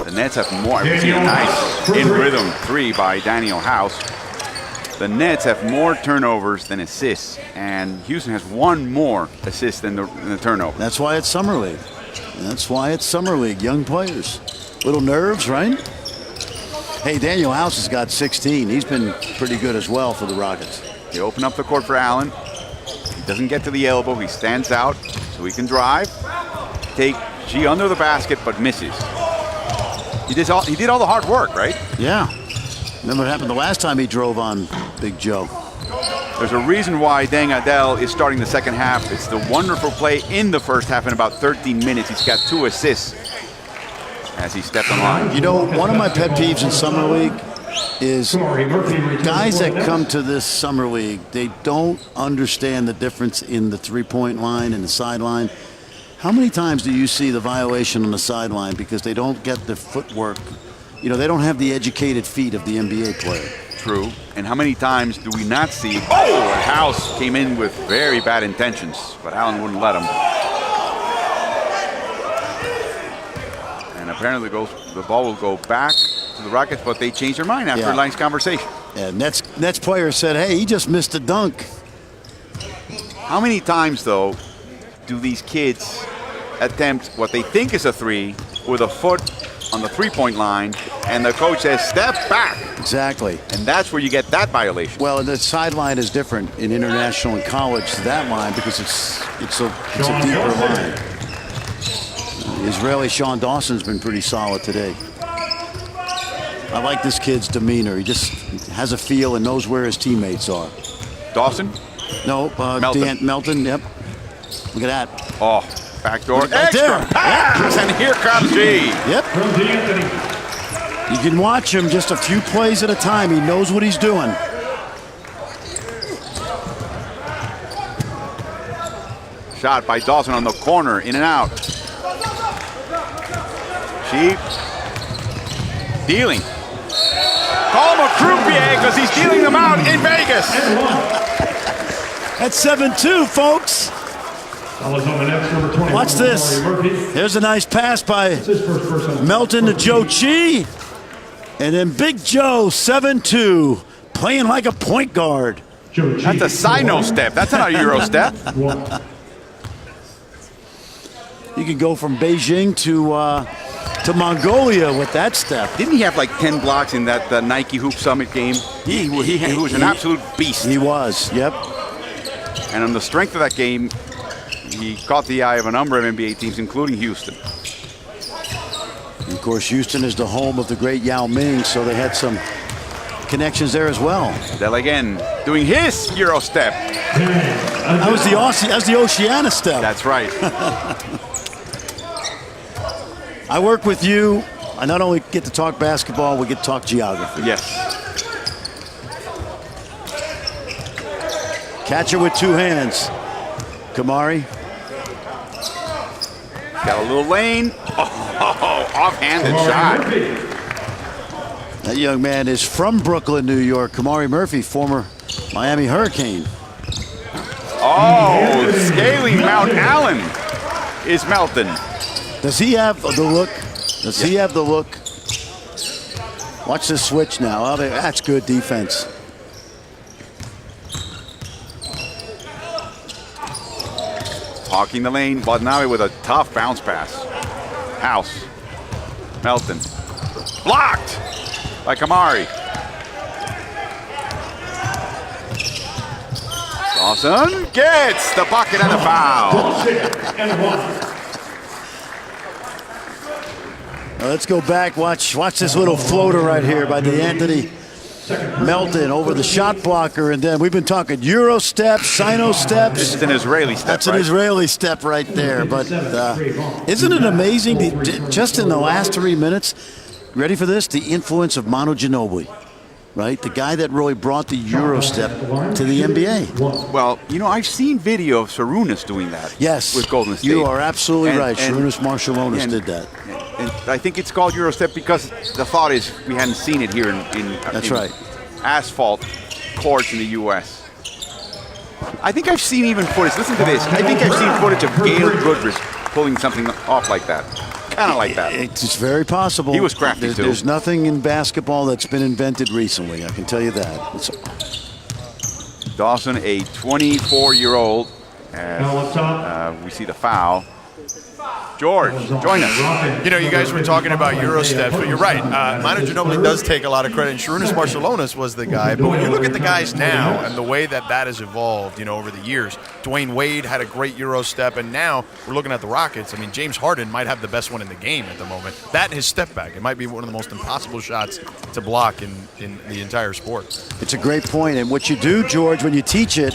The Nets have more. I see a nice in-rhythm 3 by Daniel House. The Nets have more turnovers than assists, and Houston has one more assist than the turnover. That's why it's Summer League. That's why it's Summer League. Young players. Little nerves, right? Hey, Daniel House has got 16. He's been pretty good as well for the Rockets. They open up the court for Allen. He doesn't get to the elbow. He stands out so he can drive. Take G under the basket, but misses. He did all the hard work, right? Yeah. Remember what happened the last time he drove on Big Joe. There's a reason why Deng Adel is starting the second half. It's the wonderful play in the first half in about 13 minutes. He's got 2 assists as he stepped on line. You know, one of my pet peeves in Summer League is guys that come to this Summer League, they don't understand the difference in the three-point line and the sideline. How many times do you see the violation on the sideline because they don't get the footwork? You know, they don't have the educated feet of the NBA player. True. And how many times do we not see, oh, House came in with very bad intentions, but Allen wouldn't let him. And apparently the ball will go back to the Rockets, but they changed their mind after a nice conversation. Yeah, Nets player said, hey, he just missed a dunk. How many times, though, do these kids attempt what they think is a 3 with a foot on the three-point line, and the coach says, step back. Exactly. And that's where you get that violation. Well, the sideline is different in international and college to that line because it's a deeper line. The Israeli Sean Dawson's been pretty solid today. I like this kid's demeanor. He just has a feel and knows where his teammates are. Dawson? No, Melton. Melton, yep. Look at that. Oh, Backdoor. Right Extra there. pass. And here comes G. Yep. From D'Anthony. You can watch him just a few plays at a time. He knows what he's doing. Shot by Dawson on the corner. In and out. Sheep. Dealing. Call him a croupier because he's dealing them out in Vegas. That's 7-2, folks. Follows on the next, number 21. Watch this. Kamari Murphy. There's a nice pass by It's his first personal. Melton to Joe Chi. And then Big Joe, 7-2, playing like a point guard. Joe Chi. That's a Sino step. That's not a Euro step. One. You can go from Beijing to Mongolia with that step. Didn't he have like 10 blocks in that Nike Hoop Summit game? He was an absolute beast. He was, yep. And on the strength of that game, he caught the eye of a number of NBA teams, including Houston. And of course, Houston is the home of the great Yao Ming, so they had some connections there as well. Del again doing his Euro step. That was the Oceania step. That's right. I work with you. I not only get to talk basketball, we get to talk geography. Yes. Catcher with two hands. Kamari. Got a little lane. Oh, offhanded shot. That young man is from Brooklyn, New York. Kamari Murphy, former Miami Hurricane. Oh, scaling Mount Allen is Melton. Does he have the look? Does he have the look? Watch this switch now. Oh, that's good defense. Hawking the lane. Watanabe with a tough bounce pass. House. Melton. Blocked by Kamari. Dawson gets the bucket and the foul. And one. Let's go back. Watch this little floater right here by D'Anthony Melton over the shot blocker, and then we've been talking Euro steps, Sino steps. This is an Israeli step. That's right? an Israeli step right there. But isn't it amazing? Just in the last 3 minutes, ready for this? The influence of Manu Ginobili, right? The guy that really brought the Euro step to the NBA. Well, you know, I've seen video of Sarunas doing that. Yes, with Golden State. you are absolutely And- right. and- Sarunas Marciulionis and- did that. And I think it's called Eurostep because the thought is we hadn't seen it here in That's right. asphalt courts in the U.S. I think I've seen even footage. Listen to this. I think I've seen footage of Gail Goodrich pulling something off like that. Kind of like that. It's very possible. He was crafty, too. There's nothing in basketball that's been invented recently. I can tell you that. Dawson, a 24-year-old. Foul up top. We see the foul. George, join us. You know, you guys were talking about Euro steps, but you're right. Manu Ginobili does take a lot of credit. And Sarunas Marciulionis was the guy. But when you look at the guys now and the way that has evolved, you know, over the years, Dwayne Wade had a great Euro step, and now we're looking at the Rockets. I mean, James Harden might have the best one in the game at the moment. That and his step back. It might be one of the most impossible shots to block in the entire sport. It's a great point. And what you do, George, when you teach it,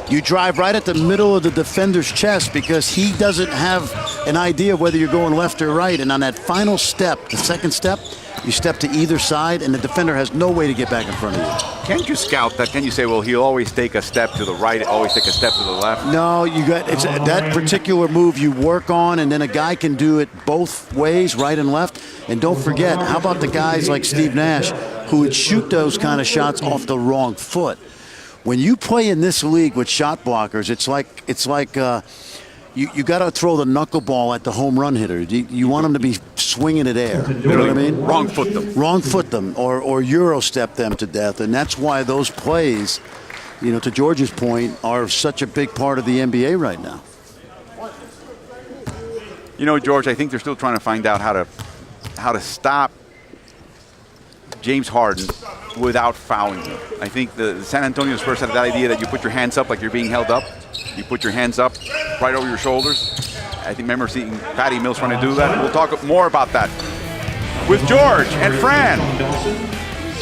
you drive right at the middle of the defender's chest because he doesn't have an idea of whether you're going left or right. And on that final step, the second step, you step to either side, and the defender has no way to get back in front of you. Can't you scout that? Can you say, well, he'll always take a step to the right, always take a step to the left? No, you got it's that particular move you work on, and then a guy can do it both ways, right and left. And don't forget, how about the guys like Steve Nash who would shoot those kind of shots off the wrong foot? When you play in this league with shot blockers, it's like you got to throw the knuckleball at the home run hitter. You want them to be swinging it air. You know what I mean? Wrong foot them. Wrong foot them or Euro step them to death. And that's why those plays, you know, to George's point, are such a big part of the NBA right now. You know, George, I think they're still trying to find out how to stop James Harden without fouling him. I think the San Antonio Spurs had that idea that you put your hands up like you're being held up. You put your hands up right over your shoulders. I think remember seeing Patty Mills trying to do that. We'll talk more about that with George and Fran.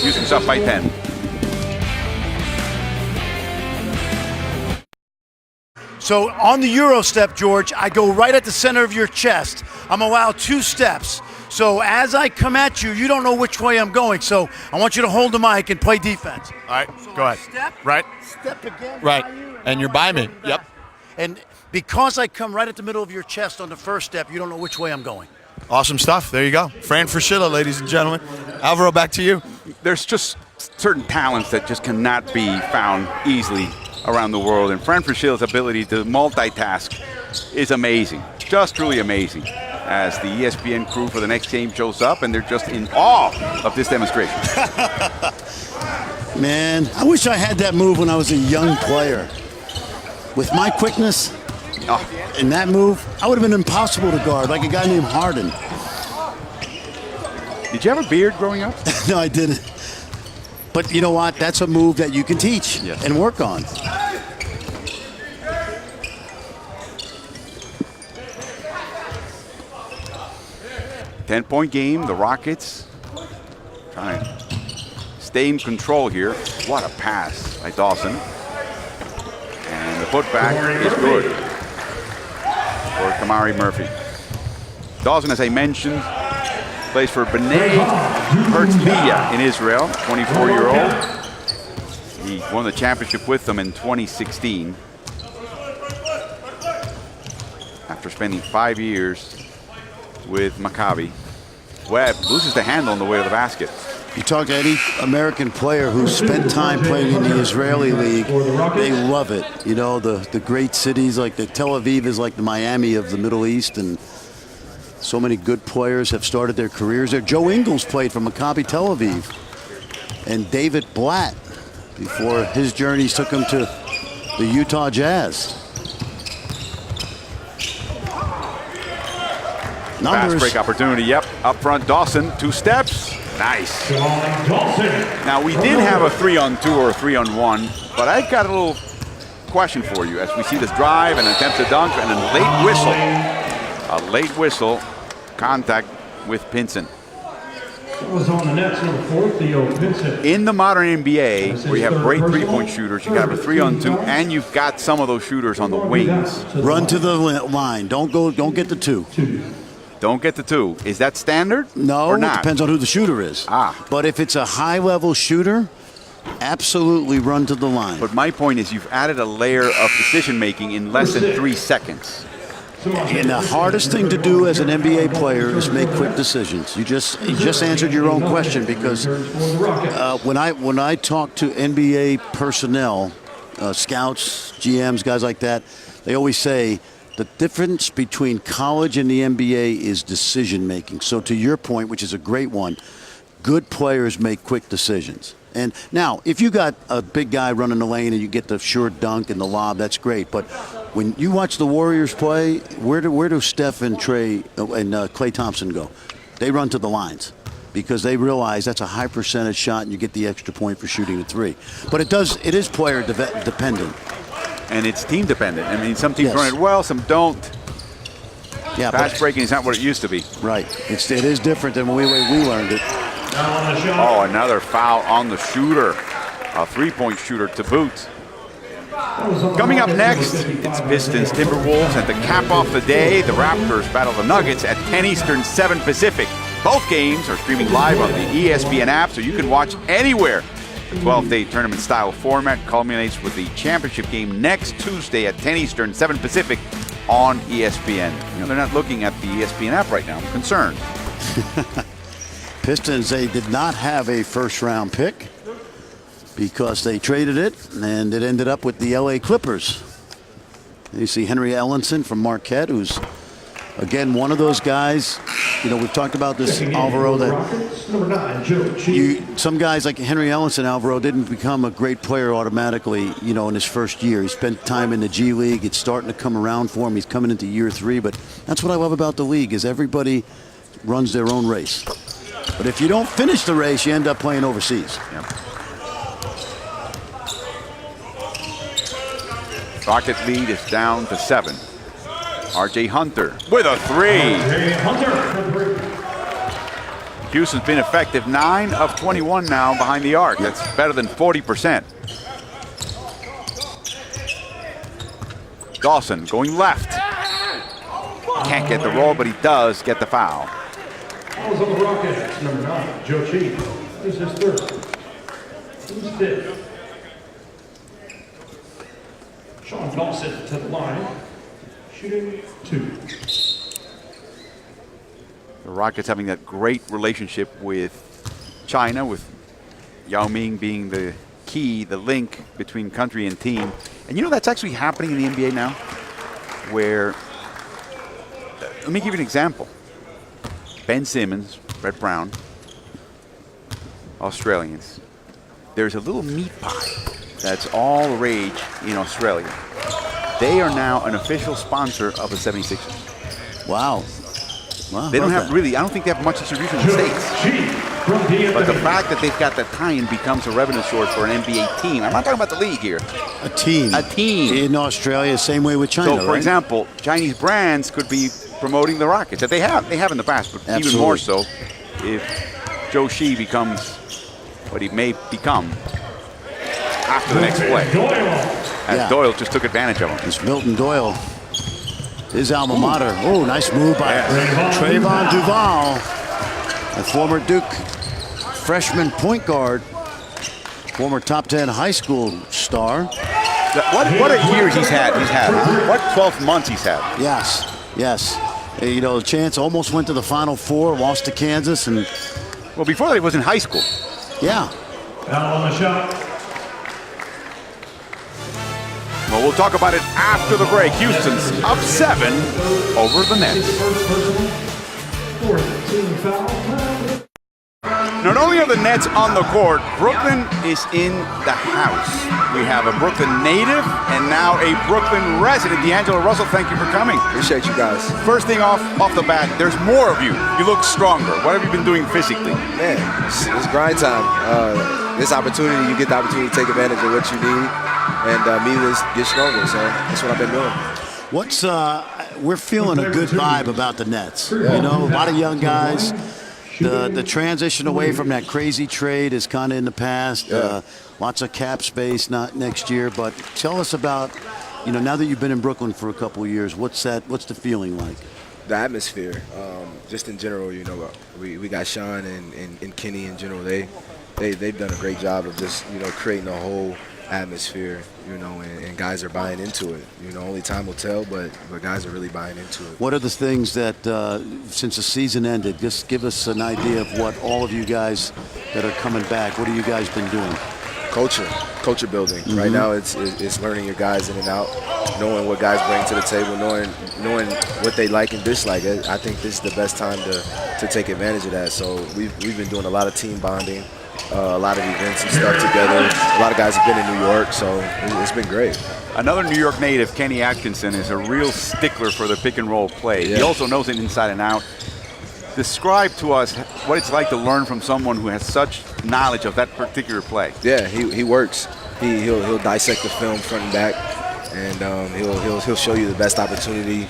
Houston's up by 10. So on the Euro step, George, I go right at the center of your chest. I'm allowed 2 steps. So as I come at you, you don't know which way I'm going. So I want you to hold the mic and play defense. All right, go ahead. Step. Right. Step again. Right. by you, And you're by me. Yep. And because I come right at the middle of your chest on the first step, you don't know which way I'm going. Awesome stuff. There you go. Fran Fraschilla, ladies and gentlemen. Alvaro, back to you. There's just certain talents that just cannot be found easily around the world, and Fran Fraschilla's ability to multitask is amazing, just truly amazing. As the ESPN crew for the next game shows up, and they're just in awe of this demonstration. Man, I wish I had that move when I was a young player. With my quickness and that move, I would have been impossible to guard, like a guy named Harden. Did you have a beard growing up? No, I didn't. But you know what? That's a move that you can teach and work on. Ten-point game, the Rockets trying to stay in control here. What a pass by Dawson. And the putback is good for Kamari Murphy. Dawson, as I mentioned, plays for Bnei Herzliya in Israel, 24-year-old. He won the championship with them in 2016. After spending 5 years with Maccabi. Webb loses the handle on the way to the basket. You talk to any American player who spent time playing in the Israeli league, they love it. You know, the great cities like Tel Aviv is like the Miami of the Middle East, and so many good players have started their careers there. Joe Ingles played for Maccabi Tel Aviv, and David Blatt, before his journeys took him to the Utah Jazz. Fast break opportunity, yep. Up front, Dawson, 2 steps. Nice. Now, we did have a 3-on-2 or a 3-on-1, but I got a little question for you as we see this drive and attempt to dunk and a late whistle. A late whistle, contact with Pinson. Was on the Nets, number 4, Theo Pinson. In the modern NBA, where you have great three-point shooters, you got a 3-on-2, and you've got some of those shooters on the wings. Run to the line. Don't get the 2. Don't get the 2. Is that standard? No, or it not? depends on who the shooter is. But if it's a high-level shooter, absolutely run to the line. But my point is you've added a layer of decision-making in less than 3 seconds. And the hardest thing to do as an NBA player is make quick decisions. You just answered your own question, because when I talk to NBA personnel, scouts, GMs, guys like that, they always say the difference between college and the NBA is decision making. So to your point, which is a great one, good players make quick decisions. And now, if you got a big guy running the lane and you get the short dunk and the lob, that's great. But when you watch the Warriors play, where do Steph and Klay Thompson go? They run to the lines because they realize that's a high percentage shot and you get the extra point for shooting a 3. But it is player dependent. And it's team dependent. I mean, some teams run it well, some don't. Yeah, fast breaking is not what it used to be. Right. It is different than the way we learned it. Oh, another foul on the shooter. A 3-point shooter to boot. Coming up next, it's Pistons Timberwolves, and to cap off the day, the Raptors battle the Nuggets at 10 Eastern, 7 Pacific. Both games are streaming live on the ESPN app, so you can watch anywhere. The 12-day tournament-style format culminates with the championship game next Tuesday at 10 Eastern, 7 Pacific on ESPN. You know, they're not looking at the ESPN app right now. I'm concerned. Pistons, they did not have a first-round pick because they traded it, and it ended up with the L.A. Clippers. And you see Henry Ellenson from Marquette, who's, again, one of those guys. You know, we've talked about this, Alvaro, that some guys like Henry Ellenson, Alvaro, didn't become a great player automatically, you know, in his first year. He spent time in the G League. It's starting to come around for him. He's coming into year 3. But that's what I love about the league, is everybody runs their own race. But if you don't finish the race, you end up playing overseas. Yep. Rocket lead is down to 7. R.J. Hunter with a 3. Houston's been effective 9 of 21 now behind the arc. That's better than 40%. Dawson going left. Can't get the roll, but he does get the foul. Fouls on the Rockets. Number 9, Joe Chi. This is his third. He's fifth. Sean Dawson to the line. Shooting 2. The Rockets having that great relationship with China, with Yao Ming being the key, the link between country and team. And you know that's actually happening in the NBA now, where, let me give you an example. Ben Simmons, Brett Brown, Australians. There's a little meat pie that's all the rage in Australia. They are now an official sponsor of the 76ers. Wow. Wow. They don't have really, I don't think they have much distribution in the States. But the fact that they've got that tie-in becomes a revenue source for an NBA team. I'm not talking about the league here. A team. A team. In Australia, same way with China, So, for right? example, Chinese brands could be promoting the Rockets. That they have in the past, but Absolutely. even more so if Joe Shi becomes what he may become after the next play. As Yeah. Doyle just took advantage of him. It's Milton Doyle. His alma mater. Oh, nice move by Trayvon Duval, a former Duke freshman point guard, former top 10 high school star. What a year he's had. What 12 months he's had. Yes, yes. You know, Chance almost went to the Final Four, lost to Kansas, and Well, before that he was in high school. yeah. Foul on the shot. Well, we'll talk about it after the break. Houston's up 7 over the Nets. First personal. Fourth team foul. Not only are the Nets on the court, Brooklyn is in the house. We have a Brooklyn native and now a Brooklyn resident. D'Angelo Russell, thank you for coming. Appreciate you guys. First thing off the bat, there's more of you. You look stronger. What have you been doing physically? Man, it's grind time. This opportunity, you get the opportunity to take advantage of what you need, and me is get stronger. So that's what I've been doing. What's we're feeling a good vibe about the Nets. You know, a lot of young guys. The transition away from that crazy trade is kind of in the past. Lots of cap space, not next year. But tell us about, you know, now that you've been in Brooklyn for a couple of years, what's the feeling like? The atmosphere, just in general, you know, we got Sean and Kenny in general. They've done a great job of just, you know, creating a whole atmosphere, you know, and guys are buying into it. You know, only time will tell, but guys are really buying into it. What are the things that, since the season ended, just give us an idea of what all of you guys that are coming back, what have you guys been doing? Culture building. Mm-hmm. Right now it's learning your guys in and out, knowing what guys bring to the table, knowing what they like and dislike. I think this is the best time to take advantage of that. So we've been doing a lot of team bonding, a lot of events and stuff together. A lot of guys have been in New York, so it's been great. Another New York native, Kenny Atkinson, is a real stickler for the pick and roll play. Yeah. He also knows it inside and out. Describe to us what it's like to learn from someone who has such knowledge of that particular play. Yeah, he works. He'll dissect the film front and back, and he'll show you the best opportunity,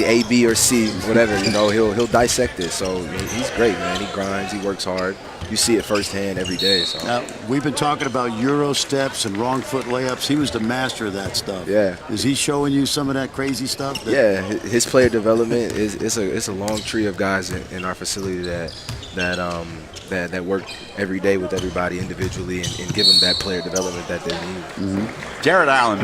A, B, or C, whatever. You know, he'll dissect it. So he's great, man. He grinds, he works hard. You see it firsthand every day. So Now, we've been talking about Euro steps and wrong foot layups. He was the master of that stuff. Yeah. Is he showing you some of that crazy stuff? yeah, his player development it's a long tree of guys in our facility that work every day with everybody individually and give them that player development that they need. Jared Allen,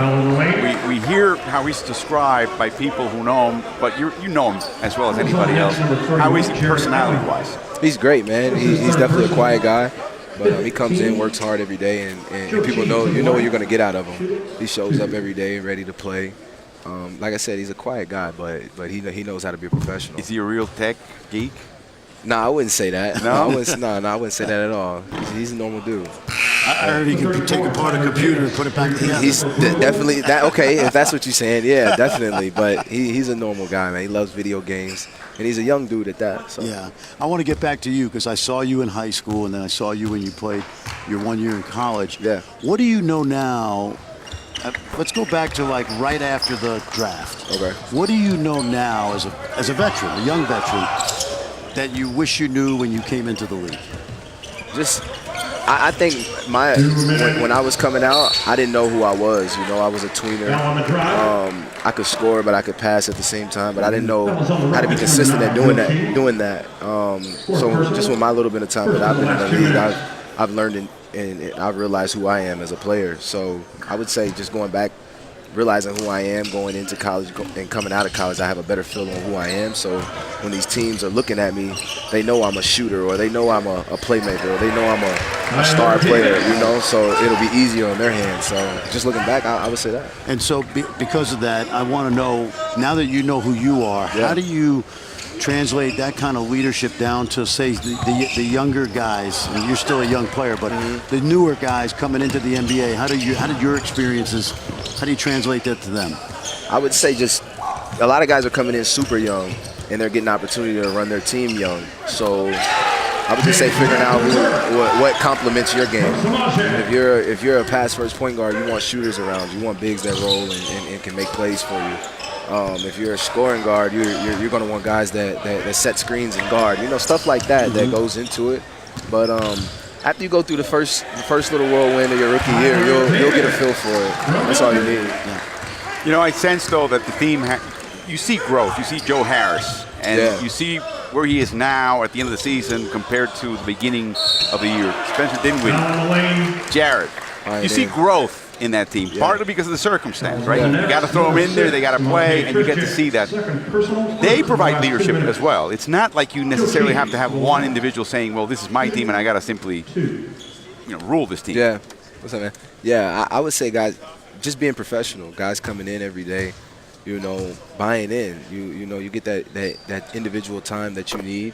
we hear how he's described by people who know him, but you know him as well as anybody else. How is he personality-wise? He's great, man. He's definitely a quiet guy, but he comes in, works hard every day, and people know what you're going to get out of him. He shows up every day ready to play. Like I said, he's a quiet guy, but he knows how to be a professional. Is he a real tech geek? Nah, I wouldn't say that. No? I wouldn't say that at all. He's a normal dude. I heard he can take apart a computer and put it back together. He's definitely that. Okay, if that's what you're saying, yeah, definitely. But he's a normal guy, man. He loves video games, and he's a young dude at that. So. Yeah. I want to get back to you because I saw you in high school, and then I saw you when you played your 1 year in college. Yeah. What do you know now? Let's go back to like right after the draft. Okay. What do you know now as a veteran, a young veteran, that you wish you knew when you came into the league? Just I think when I was coming out, I didn't know who I was. You know, I was a tweener. I could score, but I could pass at the same time. But I didn't know how to be consistent at doing that. So just with my little bit of time that I've been in the league, I've learned and I've realized who I am as a player. So I would say just going back, realizing who I am going into college and coming out of college, I have a better feel on who I am. So when these teams are looking at me, they know I'm a shooter, or they know I'm a playmaker, or they know I'm a star player, you know, so it'll be easier on their hands. So just looking back, I would say that. And so because of that, I want to know, now that you know who you are, how do you translate that kind of leadership down to, say, the younger guys? And you're still a young player, but the newer guys coming into the NBA, how did your experiences, how do you translate that to them? I would say just a lot of guys are coming in super young, and they're getting an opportunity to run their team young. So I would just say figuring out what complements your game. If you're a pass-first point guard, you want shooters around. You want bigs that roll and can make plays for you. If you're a scoring guard, you're going to want guys that set screens and guard. You know, stuff like that that goes into it. But after you go through the first little whirlwind of your rookie year, you'll get a feel for it. That's all you need. Yeah. You know, I sense, though, that the team, you see growth. You see Joe Harris, and you see where he is now at the end of the season compared to the beginning of the year. Spencer Dinwiddie, Jared. You see growth in that team, partly because of the circumstance, right? You got to throw them in there, they got to play, and you get to see that. They provide leadership as well. It's not like you necessarily have to have one individual saying, well, this is my team, and I got to simply, rule this team. Yeah. What's up, man? Yeah, I would say, guys, just being professional, guys coming in every day, buying in. You get that individual time that you need,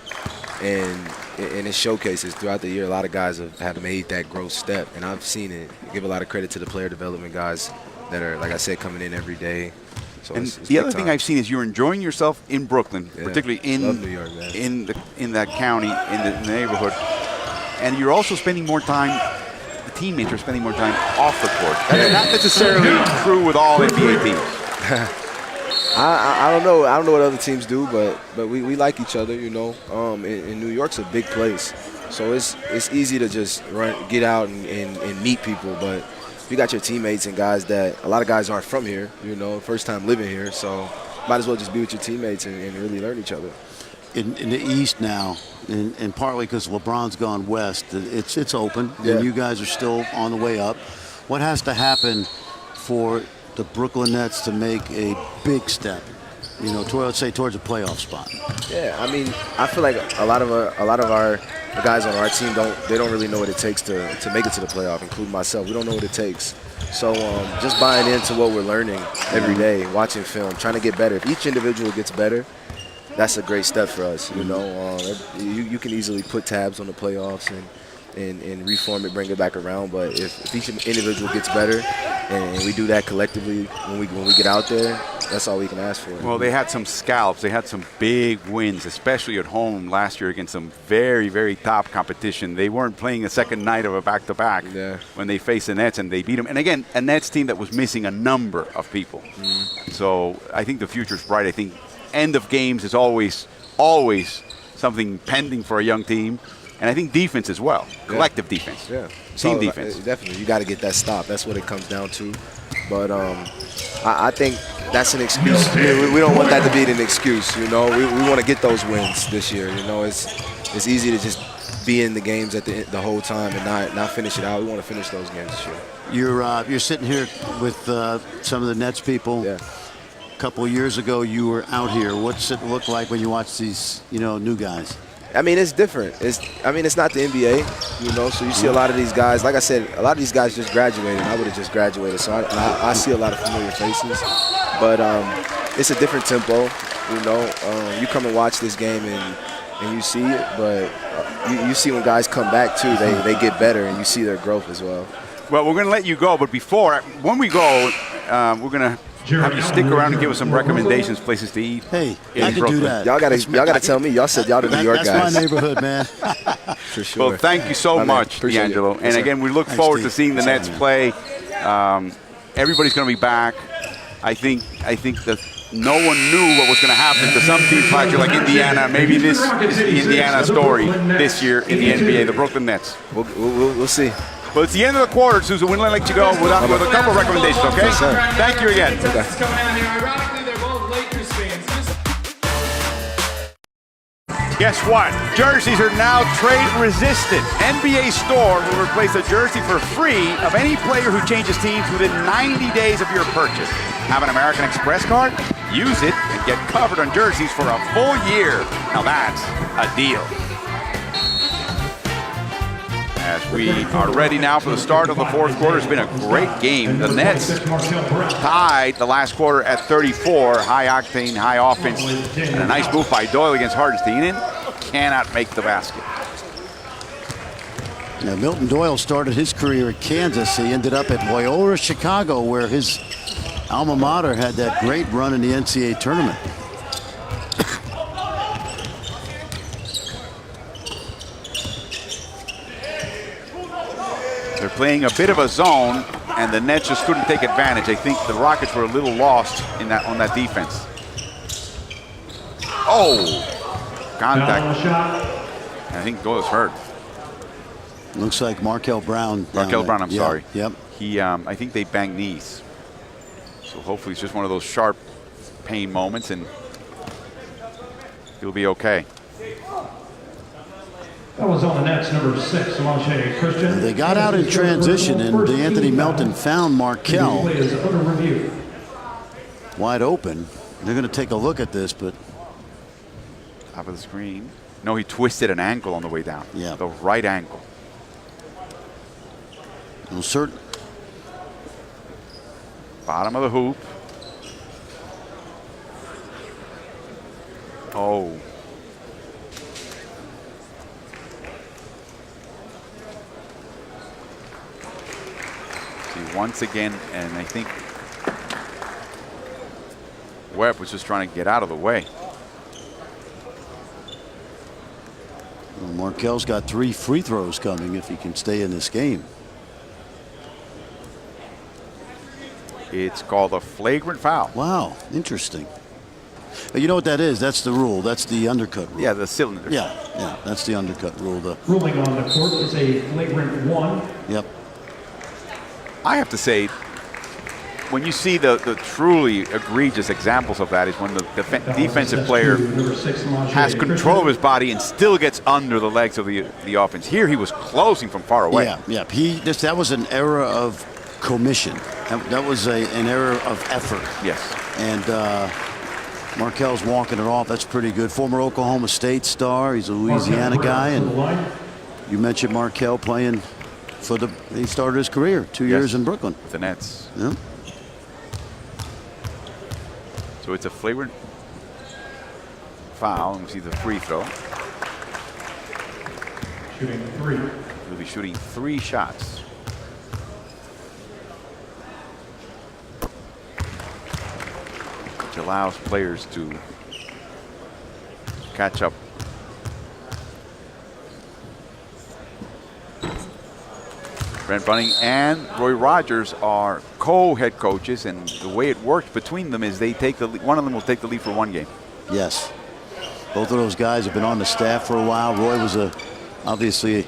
and it showcases throughout the year. A lot of guys have made that growth step, and I've seen it. Give a lot of credit to the player development guys that are, like I said, coming in every day. So and it's the other thing I've seen is you're enjoying yourself in Brooklyn, particularly Love New York, man. in that county, in the neighborhood, and you're also spending more time. The teammates are spending more time off the court. That's not necessarily true with all NBA teams. I don't know. I don't know what other teams do, but we like each other, in New York's a big place, so it's easy to just get out and meet people. But you got your teammates and guys that a lot of guys aren't from here, first time living here, so might as well just be with your teammates and really learn each other. In the East now, and partly because LeBron's gone west, it's open, and you guys are still on the way up. What has to happen for the Brooklyn Nets to make a big step, towards a playoff spot? Yeah, I mean, I feel like a lot of our guys on our team don't really know what it takes to make it to the playoff, including myself. We don't know what it takes. So just buying into what we're learning every day, watching film, trying to get better. If each individual gets better, that's a great step for us. You can easily put tabs on the playoffs and reform it, bring it back around. But if each individual gets better, and we do that collectively when we get out there, that's all we can ask for. Well, they had some scalps. They had some big wins, especially at home last year against some very, very top competition. They weren't playing a second night of a back-to-back when they faced the Nets, and they beat them. And again, a Nets team that was missing a number of people. So I think the future's bright. I think end of games is always something pending for a young team. And I think defense as well, collective defense, team defense. Definitely, you got to get that stop. That's what it comes down to. But I think that's an excuse. We don't want that to be an excuse. We want to get those wins this year. It's easy to just be in the games at the whole time and not finish it out. We want to finish those games this year. You're sitting here with some of the Nets people. Yeah. A couple of years ago, you were out here. What's it look like when you watch these, new guys? I mean, it's different. It's not the NBA, so you see a lot of these guys. Like I said, a lot of these guys just graduated. I would have just graduated, so I see a lot of familiar faces. But it's a different tempo, You come and watch this game and you see it, but you see when guys come back, too, they get better, and you see their growth as well. Well, we're going to let you go, but when we go, we're going to have you stick around and give us some recommendations, places to eat. Hey, I can do that. Y'all gotta tell me. Y'all said y'all the New York guys. That's my neighborhood, man. For sure. Well, thank you so much, D'Angelo. And again, we look forward to seeing the Nets play. Everybody's going to be back. I think the no one knew what was going to happen to some teams last year, like Indiana. Maybe this is the Indiana story this year in the NBA, the Brooklyn Nets. We'll see. Well, it's the end of the quarter, Susan. We're going to let you go with a couple of recommendations, okay? Thank you again. Guess what? Jerseys are now trade resistant. NBA Store will replace a jersey for free of any player who changes teams within 90 days of your purchase. Have an American Express card? Use it and get covered on jerseys for a full year. Now that's a deal. As we are ready now for the start of the fourth quarter, it's been a great game. The Nets tied the last quarter at 34. High octane, high offense, and a nice move by Doyle against Hartenstein. Cannot make the basket. Now, Milton Doyle started his career at Kansas. He ended up at Loyola Chicago, where his alma mater had that great run in the NCAA tournament. They're playing a bit of a zone, and the Nets just couldn't take advantage. I think the Rockets were a little lost in that on that defense. Oh, contact. I think Doyle's hurt. Looks like Markel Brown. Markel Brown, I'm sorry. Yep. He, I think they banged knees. So hopefully it's just one of those sharp pain moments, and he'll be okay. That was on the Nets, number 6, Lachey Christian. They got out in transition, and Anthony Melton found Markel wide open. They're going to take a look at this, but top of the screen. No, he twisted an ankle on the way down. Yeah, the right ankle. No certain. Bottom of the hoop. Oh. See, once again, and I think Webb was just trying to get out of the way. Well, Markel's got 3 free throws coming if he can stay in this game. It's called a flagrant foul. Wow, interesting. You know what that is? That's the rule. That's the undercut rule. Yeah, the cylinder. Yeah, that's the undercut rule. The ruling on the court is a flagrant 1. Yep. I have to say, when you see the truly egregious examples of that is when the defensive player has control of his body and still gets under the legs of the offense. Here he was closing from far away. Yeah. That was an error of commission. That was an error of effort. Yes. And Markel's walking it off. That's pretty good. Former Oklahoma State star. He's a Louisiana guy. And you mentioned Markel playing for he started his career 2 years in Brooklyn. The Nets. Yeah. So it's a flagrant foul. And we see the free throw. Shooting 3. He'll be shooting 3 shots. Which allows players to catch up. Brent Bunning and Roy Rogers are co-head coaches, and the way it works between them is they take the lead. One of them will take the lead for 1 game. Yes. Both of those guys have been on the staff for a while. Roy was obviously a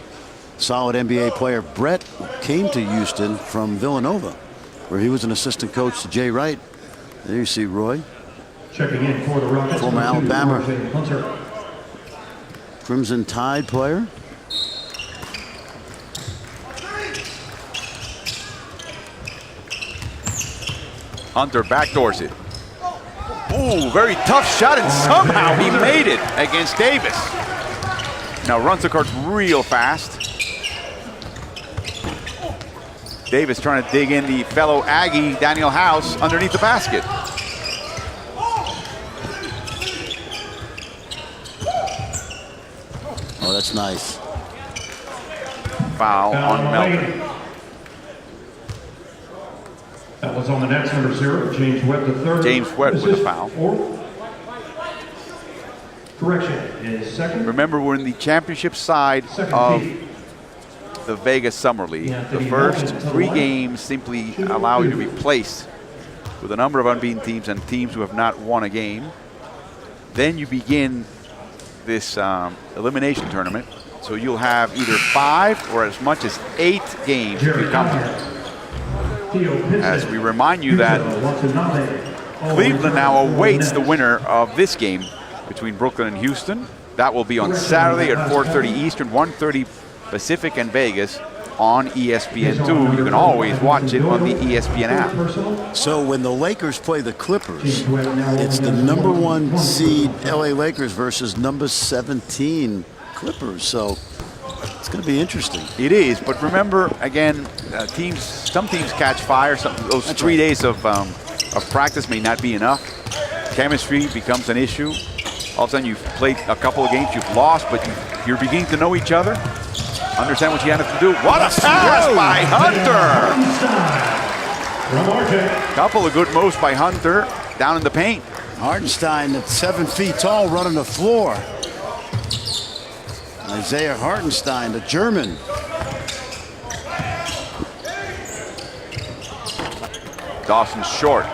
solid NBA player. Brett came to Houston from Villanova, where he was an assistant coach to Jay Wright. There you see Roy. Checking in for the Rockets. Former Alabama Crimson Tide player. Hunter backdoors it. Ooh, very tough shot, and somehow he made it against Davis. Now runs the court real fast. Davis trying to dig in the fellow Aggie, Daniel House, underneath the basket. Oh, that's nice. Foul on Melton. That was on the Nets, number 0, James Webb III. James Webb with a foul. 4th. Correction is 2nd. Remember, we're in the championship side of the Vegas Summer League. The first 3 games simply allow you to be placed with a number of unbeaten teams and teams who have not won a game. Then you begin this elimination tournament. So you'll have either 5 or as much as 8 games if you come to. As we remind you that Cleveland now awaits the winner of this game between Brooklyn and Houston. That will be on Saturday at 4:30 Eastern, 1:30 Pacific and Vegas on ESPN2. You can always watch it on the ESPN app. So when the Lakers play the Clippers, it's the number 1 seed LA Lakers versus number 17 Clippers. So it's going to be interesting. It is, but remember, again, some teams catch fire. Those 3 days of practice may not be enough. Chemistry becomes an issue. All of a sudden, you've played a couple of games, you've lost, but you're beginning to know each other. Understand what you have to do. What a pass by Hunter! Couple of good moves by Hunter down in the paint. Hartenstein at 7 feet tall running the floor. Isaiah Hartenstein, the German. Dawson short.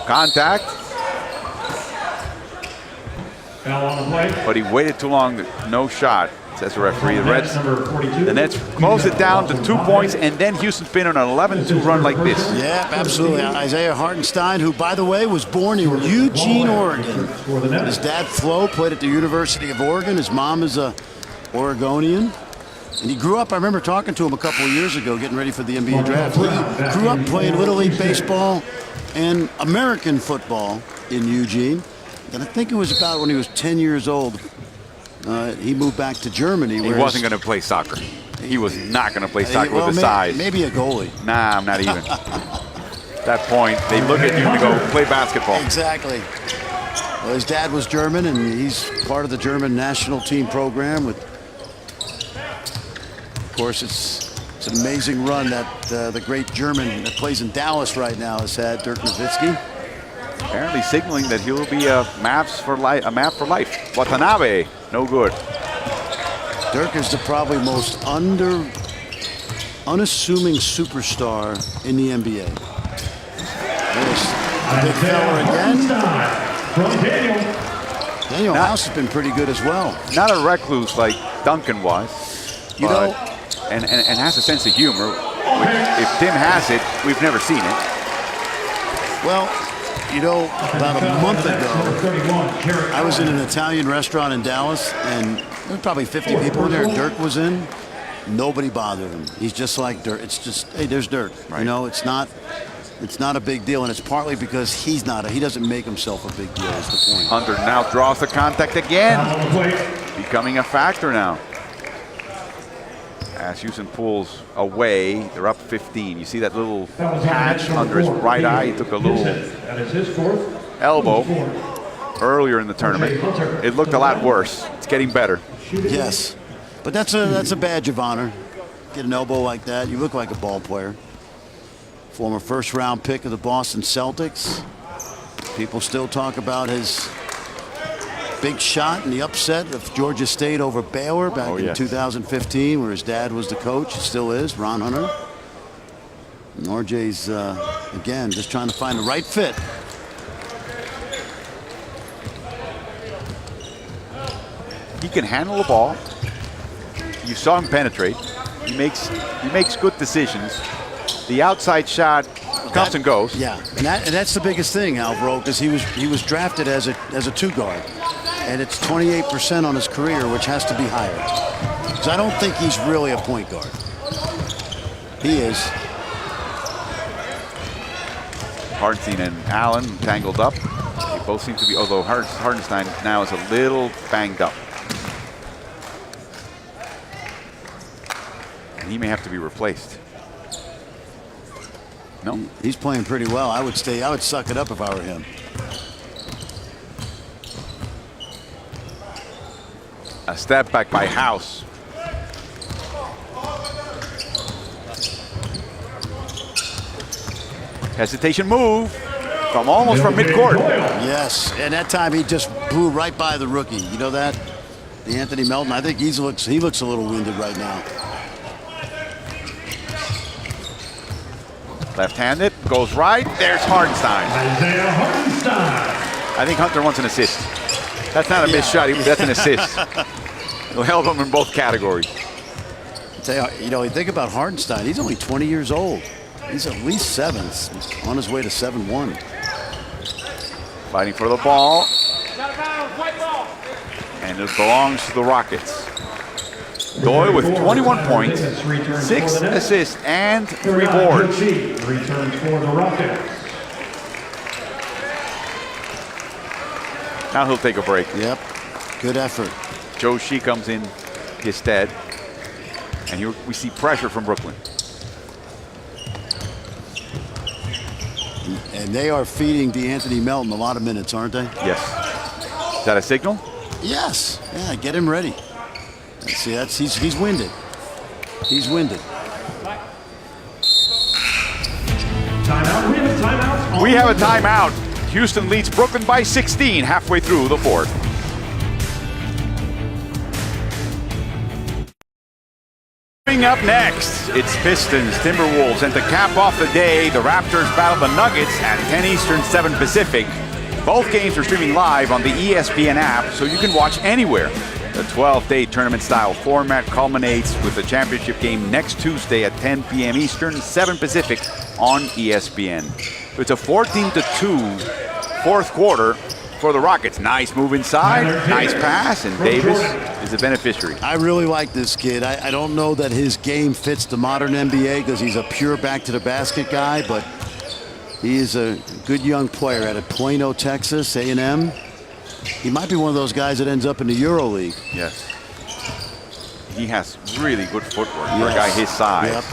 Contact. Foul on the play. But he waited too long. No shot, says the referee. The Nets close it down to 2 points, and then Houston's been on an 11-2 run like this. Yeah, absolutely. Isaiah Hartenstein, who, by the way, was born in Eugene, Oregon. His dad, Flo, played at the University of Oregon. His mom is a Oregonian. And he grew up, I remember talking to him a couple of years ago, getting ready for the NBA draft. He grew up playing Little League baseball and American football in Eugene. And I think it was about when he was 10 years old, he moved back to Germany. He wasn't going to play soccer. He was not going to play soccer with the size. Maybe a goalie. Nah, I'm not even. At that point, they look at you to go play basketball. Exactly. Well, his dad was German, and he's part of the German national team program. Of course, it's an amazing run that the great German that plays in Dallas right now has had, Dirk Nowitzki. Apparently signaling that he'll be a map for life. Watanabe, no good. Dirk is the probably most unassuming superstar in the NBA. There's the big fella again. Daniel House has been pretty good as well. Not a recluse like Duncan was, you know, and has a sense of humor. Which, if Tim has it, we've never seen it. Well, you know, about a month ago, I was in an Italian restaurant in Dallas, and there were probably 50 people in there. Dirk was in. Nobody bothered him. He's just like Dirk. It's just, hey, there's Dirk. Right. You know, it's not a big deal, and it's partly because he doesn't make himself a big deal is the point. Hunter now draws the contact again, becoming a factor now. As Houston pulls away, they're up 15. You see that little patch under his right eye? He took a little elbow earlier in the tournament. It looked a lot worse. It's getting better. Yes, but that's a badge of honor. Get an elbow like that, you look like a ball player. Former first-round pick of the Boston Celtics. People still talk about his big shot in the upset of Georgia State over Baylor back in 2015, where his dad was the coach, still is, Ron Hunter. And RJ's, again, just trying to find the right fit. He can handle the ball. You saw him penetrate. He makes good decisions. The outside shot comes and goes. Yeah, and that's the biggest thing, Alvaro, because he was drafted as a two guard. And it's 28% on his career, which has to be higher. Because I don't think he's really a point guard. He is. Hartenstein and Allen tangled up. They both seem to be, although Hartenstein now is a little banged up. And he may have to be replaced. No, he's playing pretty well. I would suck it up if I were him. A step back by House. Hesitation move from almost from midcourt. Yes, and that time he just blew right by the rookie. You know that? The Anthony Melton. I think he looks a little winded right now. Left-handed, goes right. There's Hartenstein. Isaiah Hartenstein. I think Hunter wants an assist. That's not a missed shot. That's an assist. He'll help him in both categories. You know, you think about Hartenstein. He's only 20 years old. He's at least 7, on his way to 7-1. Fighting for the ball. And it belongs to the Rockets. Doyle with 21 points, 6 assists, and 3 boards. Returns for the Rockets. Now he'll take a break. Yep, good effort. Joe Shee comes in his stead. And here we see pressure from Brooklyn. And they are feeding DeAnthony Melton a lot of minutes, aren't they? Yes. Is that a signal? Yes. Yeah, get him ready. See, he's winded. He's winded. Timeout. We have a timeout. We have a timeout. Houston leads Brooklyn by 16 halfway through the fourth. Coming up next, it's Pistons, Timberwolves, and to cap off the day, the Raptors battle the Nuggets at 10 Eastern, 7 Pacific. Both games are streaming live on the ESPN app, so you can watch anywhere. The 12-day tournament-style format culminates with the championship game next Tuesday at 10 p.m. Eastern, 7 Pacific on ESPN. It's a 14-2 fourth quarter for the Rockets. Nice move inside, nice pass, and Davis is the beneficiary. I really like this kid. I don't know that his game fits the modern NBA because he's a pure back-to-the-basket guy, but he is a good young player out of Plano, Texas, A&M. He might be one of those guys that ends up in the EuroLeague. Yes. He has really good footwork for a guy his size. Yep.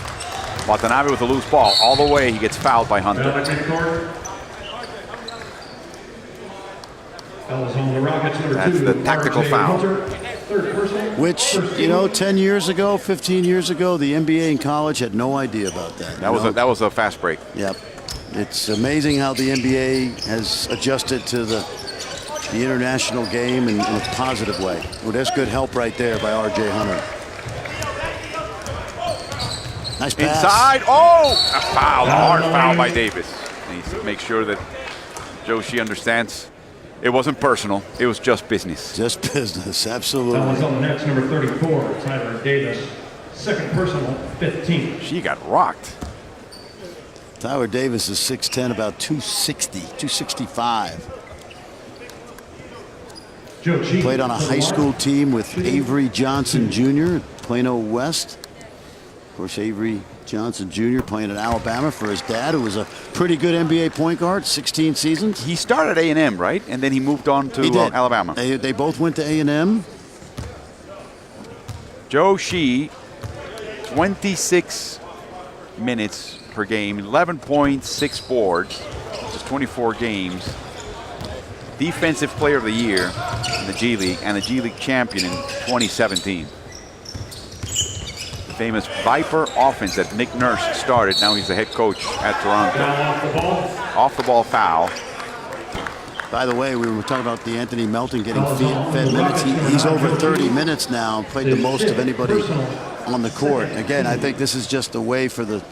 Watanabe with a loose ball. All the way, he gets fouled by Hunter. That's the tactical foul. Which, you know, 10 years ago, 15 years ago, the NBA and college had no idea about that. That was a fast break. Yep. It's amazing how the NBA has adjusted to the international game in a positive way. Well, that's good help right there by R.J. Hunter. Nice pass. Inside. Oh, a foul, a hard foul by Davis. Needs to make sure that Joe Shee understands it wasn't personal. It was just business. Just business, absolutely. That was on the next, number 34, Tyler Davis. Second personal, 15. She got rocked. Tyler Davis is 6'10", about 260, 265. Played on a high school team with Avery Johnson Jr. at Plano West. Of course, Avery Johnson Jr. playing at Alabama for his dad, who was a pretty good NBA point guard, 16 seasons. He started A&M, right? And then he moved on to Alabama. They both went to A&M. Joe Shee, 26 minutes per game, 11 points, 6 boards, just 24 games. Defensive Player of the Year in the G League and the G League champion in 2017. The famous Viper offense that Nick Nurse started. Now he's the head coach at Toronto. Off the ball foul. By the way, we were talking about DeAnthony Melton getting fed minutes. He's over 30 minutes now, played the most of anybody on the court. Again, I think this is just a way for the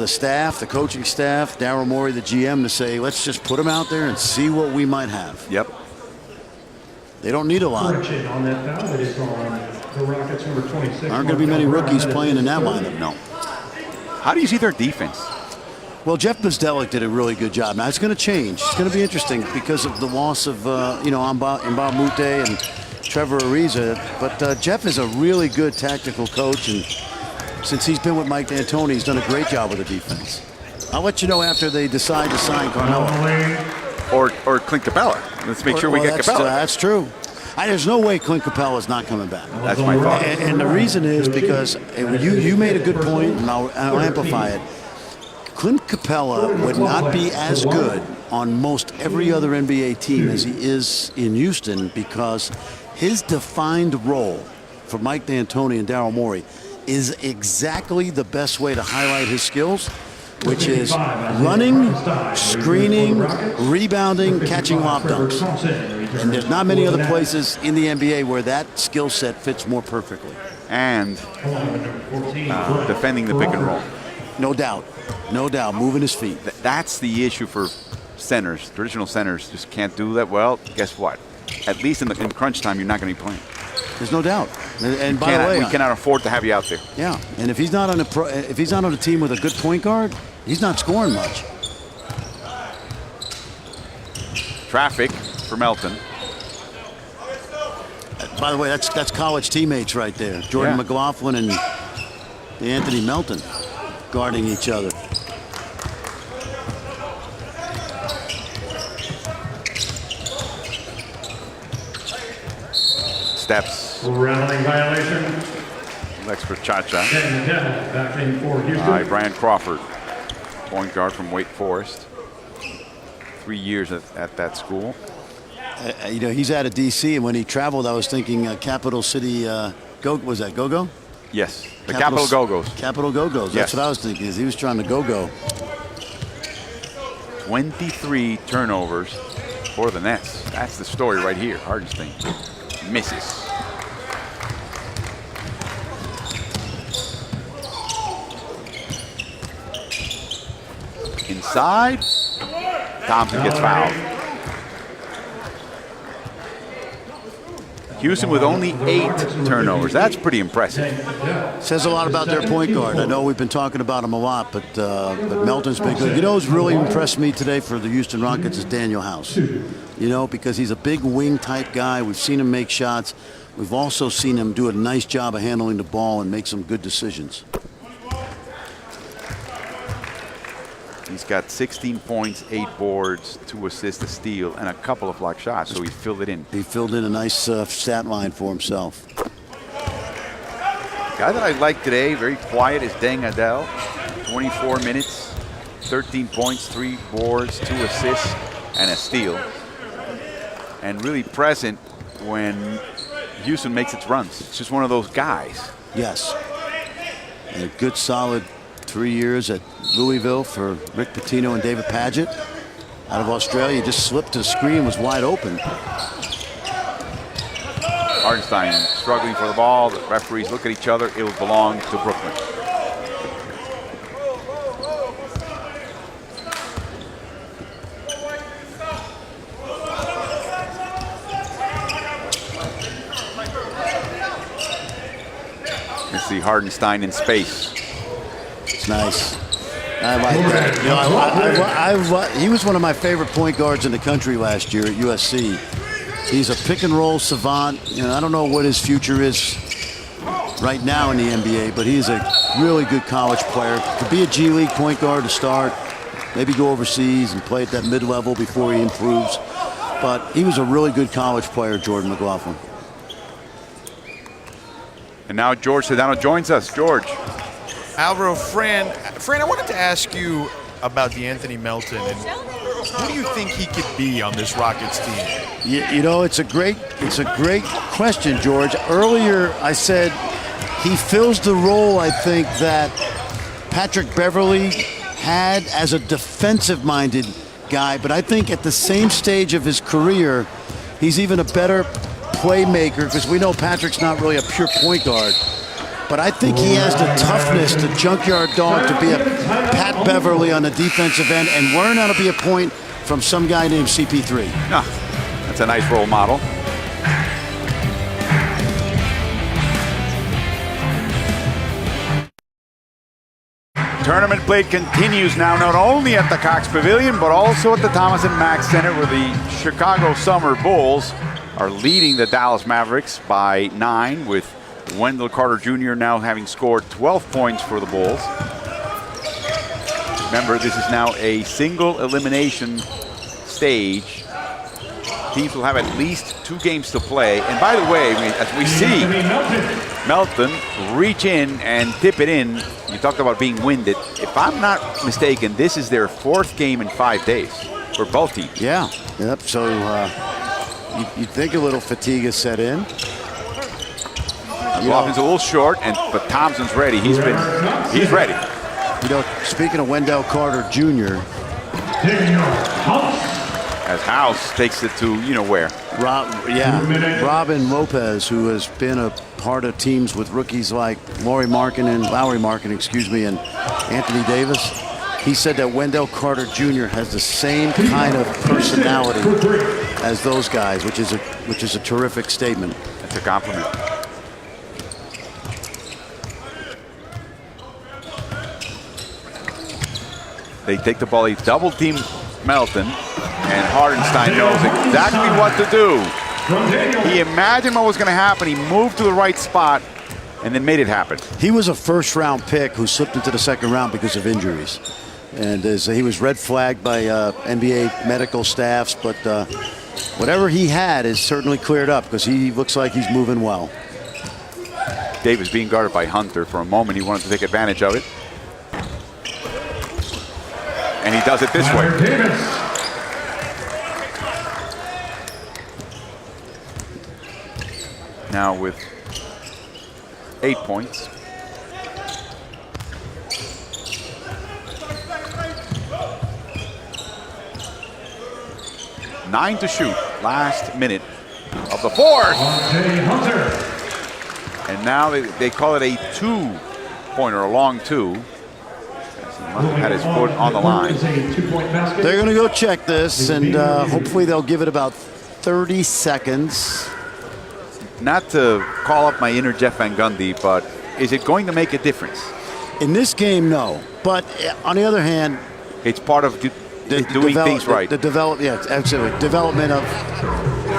staff, the coaching staff, Daryl Morey, the GM, to say, let's just put him out there and see what we might have. Yep. They don't need a lot. On that foul that is on the Rockets, number 26. Aren't going to be many rookies playing in that lineup. No. How do you see their defense? Well, Jeff Bzdelik did a really good job. Now, it's going to change. It's going to be interesting because of the loss of, Mbah Moute and Trevor Ariza. But Jeff is a really good tactical coach, and since he's been with Mike D'Antoni, he's done a great job with the defense. I'll let you know after they decide to sign Carmelo. Or Clint Capella. Let's make sure we get Capella. That's true. There's no way Clint Capella is not coming back. That's my thought. And the reason is because you made a good point, and I'll amplify it. Clint Capella would not be as good on most every other NBA team as he is in Houston because his defined role for Mike D'Antoni and Daryl Morey is exactly the best way to highlight his skills, which is running, screening, rebounding, catching lob dunks. And there's not many other places in the NBA where that skill set fits more perfectly. And defending the pick and roll. No doubt. No doubt. Moving his feet. That's the issue for centers. Traditional centers just can't do that. Well, guess what? At least in crunch time, you're not going to be playing. There's no doubt. And by the way, we cannot afford to have you out there. Yeah, and if he's not on a team with a good point guard, he's not scoring much. Traffic for Melton. By the way, that's college teammates right there. Jordan McLaughlin and Anthony Melton guarding each other. Steps. Rallying violation. Next for Cha-Cha. And backing for Houston. All right, Brian Crawford, point guard from Wake Forest. 3 years at that school. You know, he's out of D.C., and when he traveled, I was thinking Capital City, was that Go-Go? Yes, the Capital Go-Go's. Capital Go-Go's, that's what I was thinking, is he was trying to go-go. 23 turnovers for the Nets. That's the story right here. Hartenstein misses. Inside, Thompson gets fouled. Houston with only 8 turnovers. That's pretty impressive. Says a lot about their point guard. I know we've been talking about him a lot, but Melton's been good. You know who's really impressed me today for the Houston Rockets is Daniel House. You know, because he's a big wing type guy. We've seen him make shots. We've also seen him do a nice job of handling the ball and make some good decisions. He's got 16 points, 8 boards, 2 assists, a steal, and a couple of block shots, so he filled it in. He filled in a nice stat line for himself. Guy that I like today, very quiet, is Deng Adel. 24 minutes, 13 points, 3 boards, 2 assists, and a steal. And really present when Houston makes its runs. It's just one of those guys. Yes. And a good solid 3 years at Louisville for Rick Pitino and David Padgett. Out of Australia, just slipped to the screen, was wide open. Hartenstein struggling for the ball. The referees look at each other. It will belong to Brooklyn. You see Hartenstein in space. It's nice. I like that. You know, he was one of my favorite point guards in the country last year at USC. He's a pick and roll savant. You know, I don't know what his future is right now in the NBA, but he's a really good college player. Could be a G League point guard to start, maybe go overseas and play at that mid-level before he improves. But he was a really good college player, Jordan McLaughlin. And now George Sedano joins us. George. Alvaro, Fran, I wanted to ask you about DeAnthony Melton, and who do you think he could be on this Rockets team? You know, it's a great question, George. Earlier, I said he fills the role, I think, that Patrick Beverly had as a defensive-minded guy, but I think at the same stage of his career, he's even a better playmaker because we know Patrick's not really a pure point guard. But I think he has the toughness, the junkyard dog, to be a Pat Beverly on the defensive end and learn how to be a point from some guy named CP3. Ah, that's a nice role model. Tournament play continues now, not only at the Cox Pavilion, but also at the Thomas & Mack Center, where the Chicago Summer Bulls are leading the Dallas Mavericks by 9, with Wendell Carter Jr. now having scored 12 points for the Bulls. Remember, this is now a single elimination stage. Teams will have at least 2 games to play. And by the way, as we see Melton reach in and tip it in, you talked about being winded. If I'm not mistaken, this is their 4th game in 5 days for both teams. Yeah, yep. So you'd think a little fatigue has set in. McLaughlin's a little short, but Thompson's ready. He's ready. You know, speaking of Wendell Carter Jr., as House takes it to where. Robin Lopez, who has been a part of teams with rookies like Lauri Markkanen, and Anthony Davis, he said that Wendell Carter Jr. has the same kind of personality as those guys, which is a terrific statement. That's a compliment. They take the ball, they double team Melton, and Hartenstein knows exactly what to do. He imagined what was going to happen. He moved to the right spot and then made it happen. He was a first-round pick who slipped into the second round because of injuries. And he was red flagged by NBA medical staffs, but whatever he had is certainly cleared up because he looks like he's moving well. Davis being guarded by Hunter. For a moment, he wanted to take advantage of it. And he does it this way. Now with 8 points. Nine to shoot, last minute of the fourth. And now they call it a two-pointer, a long two. He must have had his foot on the line. They're going to go check this, and hopefully they'll give it about 30 seconds. Not to call up my inner Jeff Van Gundy, but is it going to make a difference? In this game, no. But on the other hand, it's part of doing things right. Yeah, absolutely. Development of.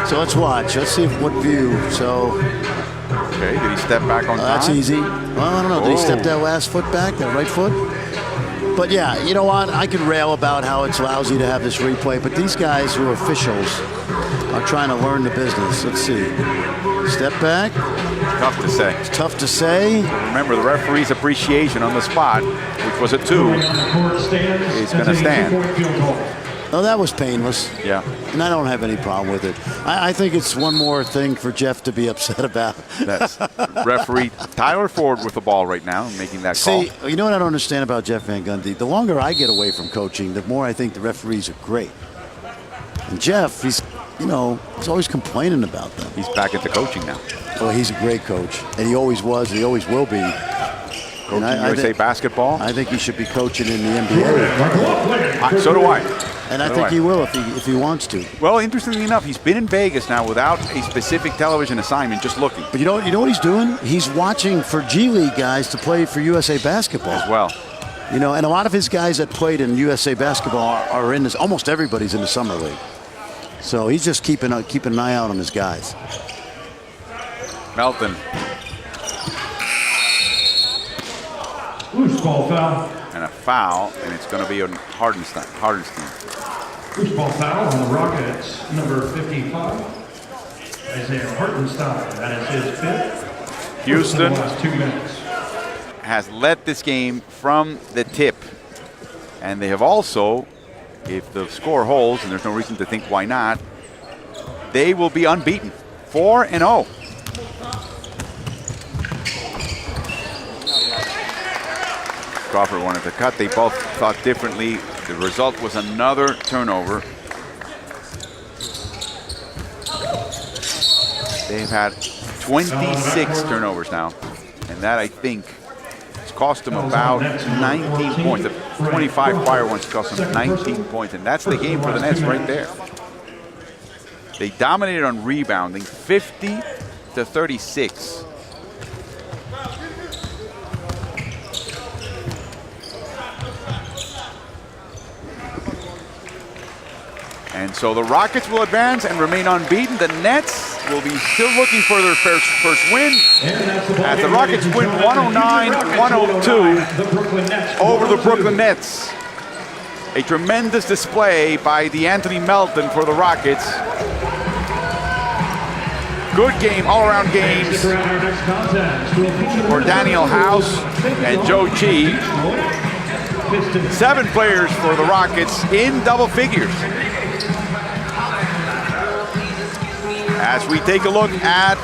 So let's watch. Let's see what view. So. Okay, did he step back on time? That's easy. Well, I don't know. Did he step that last foot back, that right foot? But yeah, you know what? I could rail about how it's lousy to have this replay, but these guys who are officials are trying to learn the business. Let's see. Step back. Tough to say. It's tough to say. Remember, the referee's appreciation on the spot, which was a 2, is going to stand. Oh, that was painless. Yeah. And I don't have any problem with it. I think it's one more thing for Jeff to be upset about. That's referee Tyler Ford with the ball right now, making that call. See, you know what I don't understand about Jeff Van Gundy? The longer I get away from coaching, the more I think the referees are great. And Jeff, he's always complaining about them. He's back into coaching now. Well, he's a great coach, and he always was, and he alys will be. Coaching USA basketball? I think he should be coaching in the NBA. So do I. And I think he will if he wants to. Well, interestingly enough, he's been in Vegas now without a specific television assignment, just looking. But you know what he's doing? He's watching for G League guys to play for USA Basketball. As well. And a lot of his guys that played in USA Basketball are in this. Almost everybody's in the summer league. So he's just keeping an eye out on his guys. Melton. Loose ball foul. And a foul, and it's going to be on Hartenstein. Loose ball foul on the Rockets, number 55. Isaiah Hartenstein. That is his fifth. Houston Last 2 minutes. has led this game from the tip. And they have also, if the score holds, and there's no reason to think why not, they will be unbeaten. 4-0. Crawford wanted to cut. They both thought differently. The result was another turnover. They've had 26 turnovers now. And that, I think, has cost them about 19 points. The 25 prior ones cost them 19 points. And that's the game for the Nets right there. They dominated on rebounding, 50-36. And so the Rockets will advance and remain unbeaten. The Nets will be still looking for their first win as the Rockets win 109-102 over the Brooklyn Nets. A tremendous display by DeAnthony Melton for the Rockets. Good game, all-around games for Daniel House and Joe Chi. 7 players for the Rockets in double figures. As we take a look at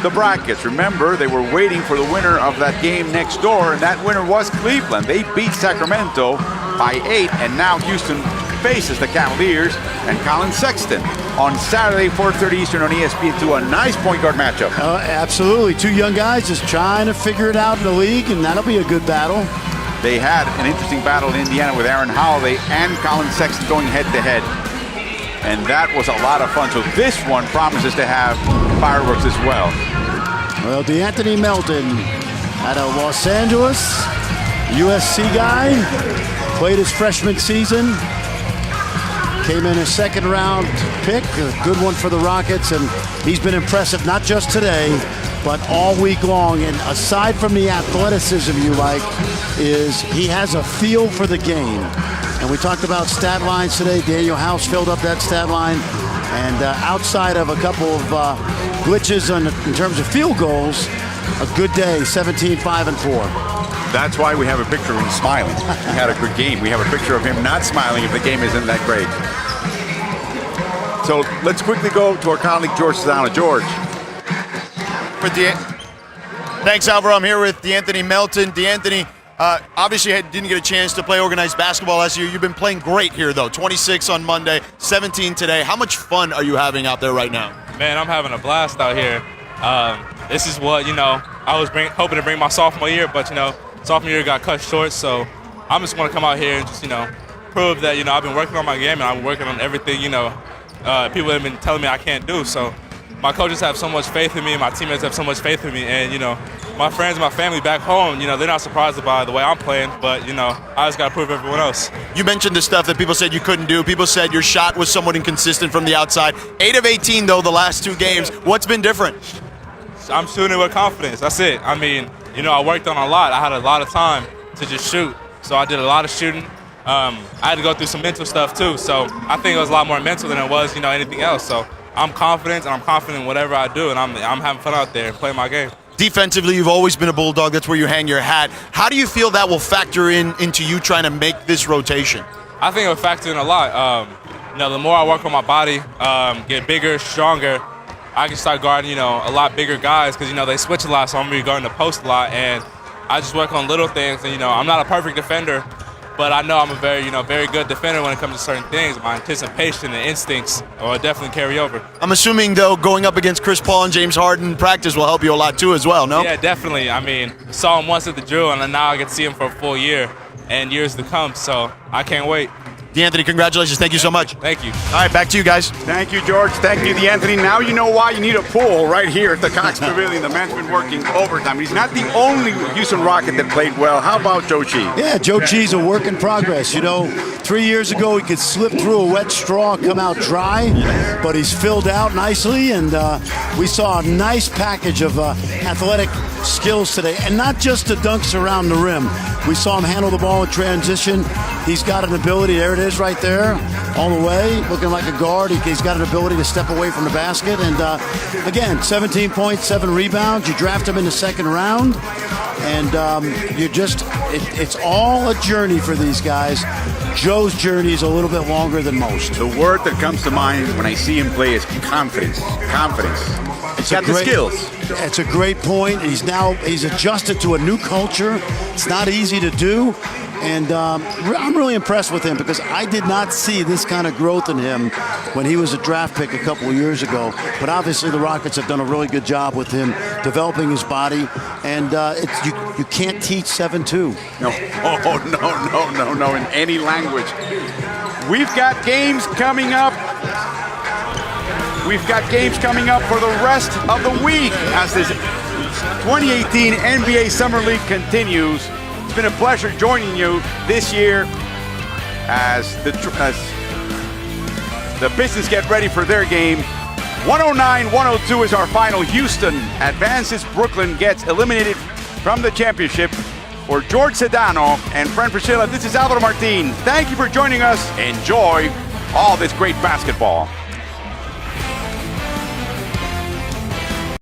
the brackets, remember they were waiting for the winner of that game next door, and that winner was Cleveland. They beat Sacramento by 8, and now Houston faces the Cavaliers and Colin Sexton on Saturday, 4:30 Eastern on ESPN2. A nice point guard matchup. Absolutely. 2 young guys just trying to figure it out in the league, and that'll be a good battle. They had an interesting battle in Indiana with Aaron Holiday and Colin Sexton going head-to-head. And that was a lot of fun. So this one promises to have fireworks as well. Well, DeAnthony Melton out of Los Angeles, USC guy, played his freshman season, came in a second-round pick, a good one for the Rockets, and he's been impressive not just today, but all week long. And aside from the athleticism you like, is he has a feel for the game. And we talked about stat lines today. Daniel House filled up that stat line. And outside of a couple of glitches in terms of field goals, a good day, 17, 5, and 4. That's why we have a picture of him smiling. He had a good game. We have a picture of him not smiling if the game isn't that great. So let's quickly go to our colleague, George Sedano. George. Thanks, Alvaro. I'm here with DeAnthony Melton. DeAnthony, obviously didn't get a chance to play organized basketball last year. You've been playing great here, though. 26 on Monday, 17 today. How much fun are you having out there right now? Man, I'm having a blast out here. This is what, I was hoping to bring my sophomore year, but, sophomore year got cut short, so I just want to come out here and just, prove that, I've been working on my game and I'm working on everything, people have been telling me I can't do. So my coaches have so much faith in me, my teammates have so much faith in me, and, my friends and my family back home, they're not surprised by the way I'm playing, but, I just got to prove everyone else. You mentioned the stuff that people said you couldn't do. People said your shot was somewhat inconsistent from the outside. 8 of 18, though, the last 2 games. What's been different? I'm shooting with confidence. That's it. I mean, I worked on a lot. I had a lot of time to just shoot, so I did a lot of shooting. I had to go through some mental stuff, too, so I think it was a lot more mental than it was, anything else. So I'm confident, and I'm confident in whatever I do, and I'm having fun out there and playing my game. Defensively, you've always been a Bulldog. That's where you hang your hat. How do you feel that will factor into you trying to make this rotation? I think it will factor in a lot. The more I work on my body, get bigger, stronger, I can start guarding, a lot bigger guys because, they switch a lot, so I'm going to be guarding the post a lot. And I just work on little things. And, I'm not a perfect defender, but I know I'm a very good defender when it comes to certain things. My anticipation and instincts will definitely carry over. I'm assuming, though, going up against Chris Paul and James Harden in practice will help you a lot, too, as well, no? Yeah, definitely. I mean, saw him once at the drill, and now I get to see him for a full year and years to come, so I can't wait. DeAnthony, congratulations. Thank you so much. Thank you. All right, back to you guys. Thank you, George. Thank you, DeAnthony. Now you know why you need a pool right here at the Cox Pavilion. The man's been working overtime. He's not the only Houston Rocket that played well. How about Joe Chi? Yeah, Joe Chi's a work in progress. 3 years ago he could slip through a wet straw, come out dry, but he's filled out nicely, and we saw a nice package of athletic skills today, and not just the dunks around the rim. We saw him handle the ball in transition. He's got an ability, there it is right there, all the way, looking like a guard. He's got an ability to step away from the basket. And again, 17 points, 7 rebounds. You draft him in the second round. And it's all a journey for these guys. Joe's journey is a little bit longer than most. The word that comes to mind when I see him play is confidence. Confidence. He's got the skills. It's a great point. He's adjusted to a new culture. It's not easy to do. And I'm really impressed with him because I did not see this kind of growth in him when he was a draft pick a couple of years ago. But obviously the Rockets have done a really good job with him developing his body. And you can't teach 7-2. No, in any language. We've got games coming up. We've got games coming up for the rest of the week as this 2018 NBA Summer League continues. It's been a pleasure joining you this year as the Pistons get ready for their game. 109-102 is our final. Houston advances. Brooklyn gets eliminated from the championship. For George Sedano and Fran Fraschilla, this is Alvaro Martin. Thank you for joining us. Enjoy all this great basketball.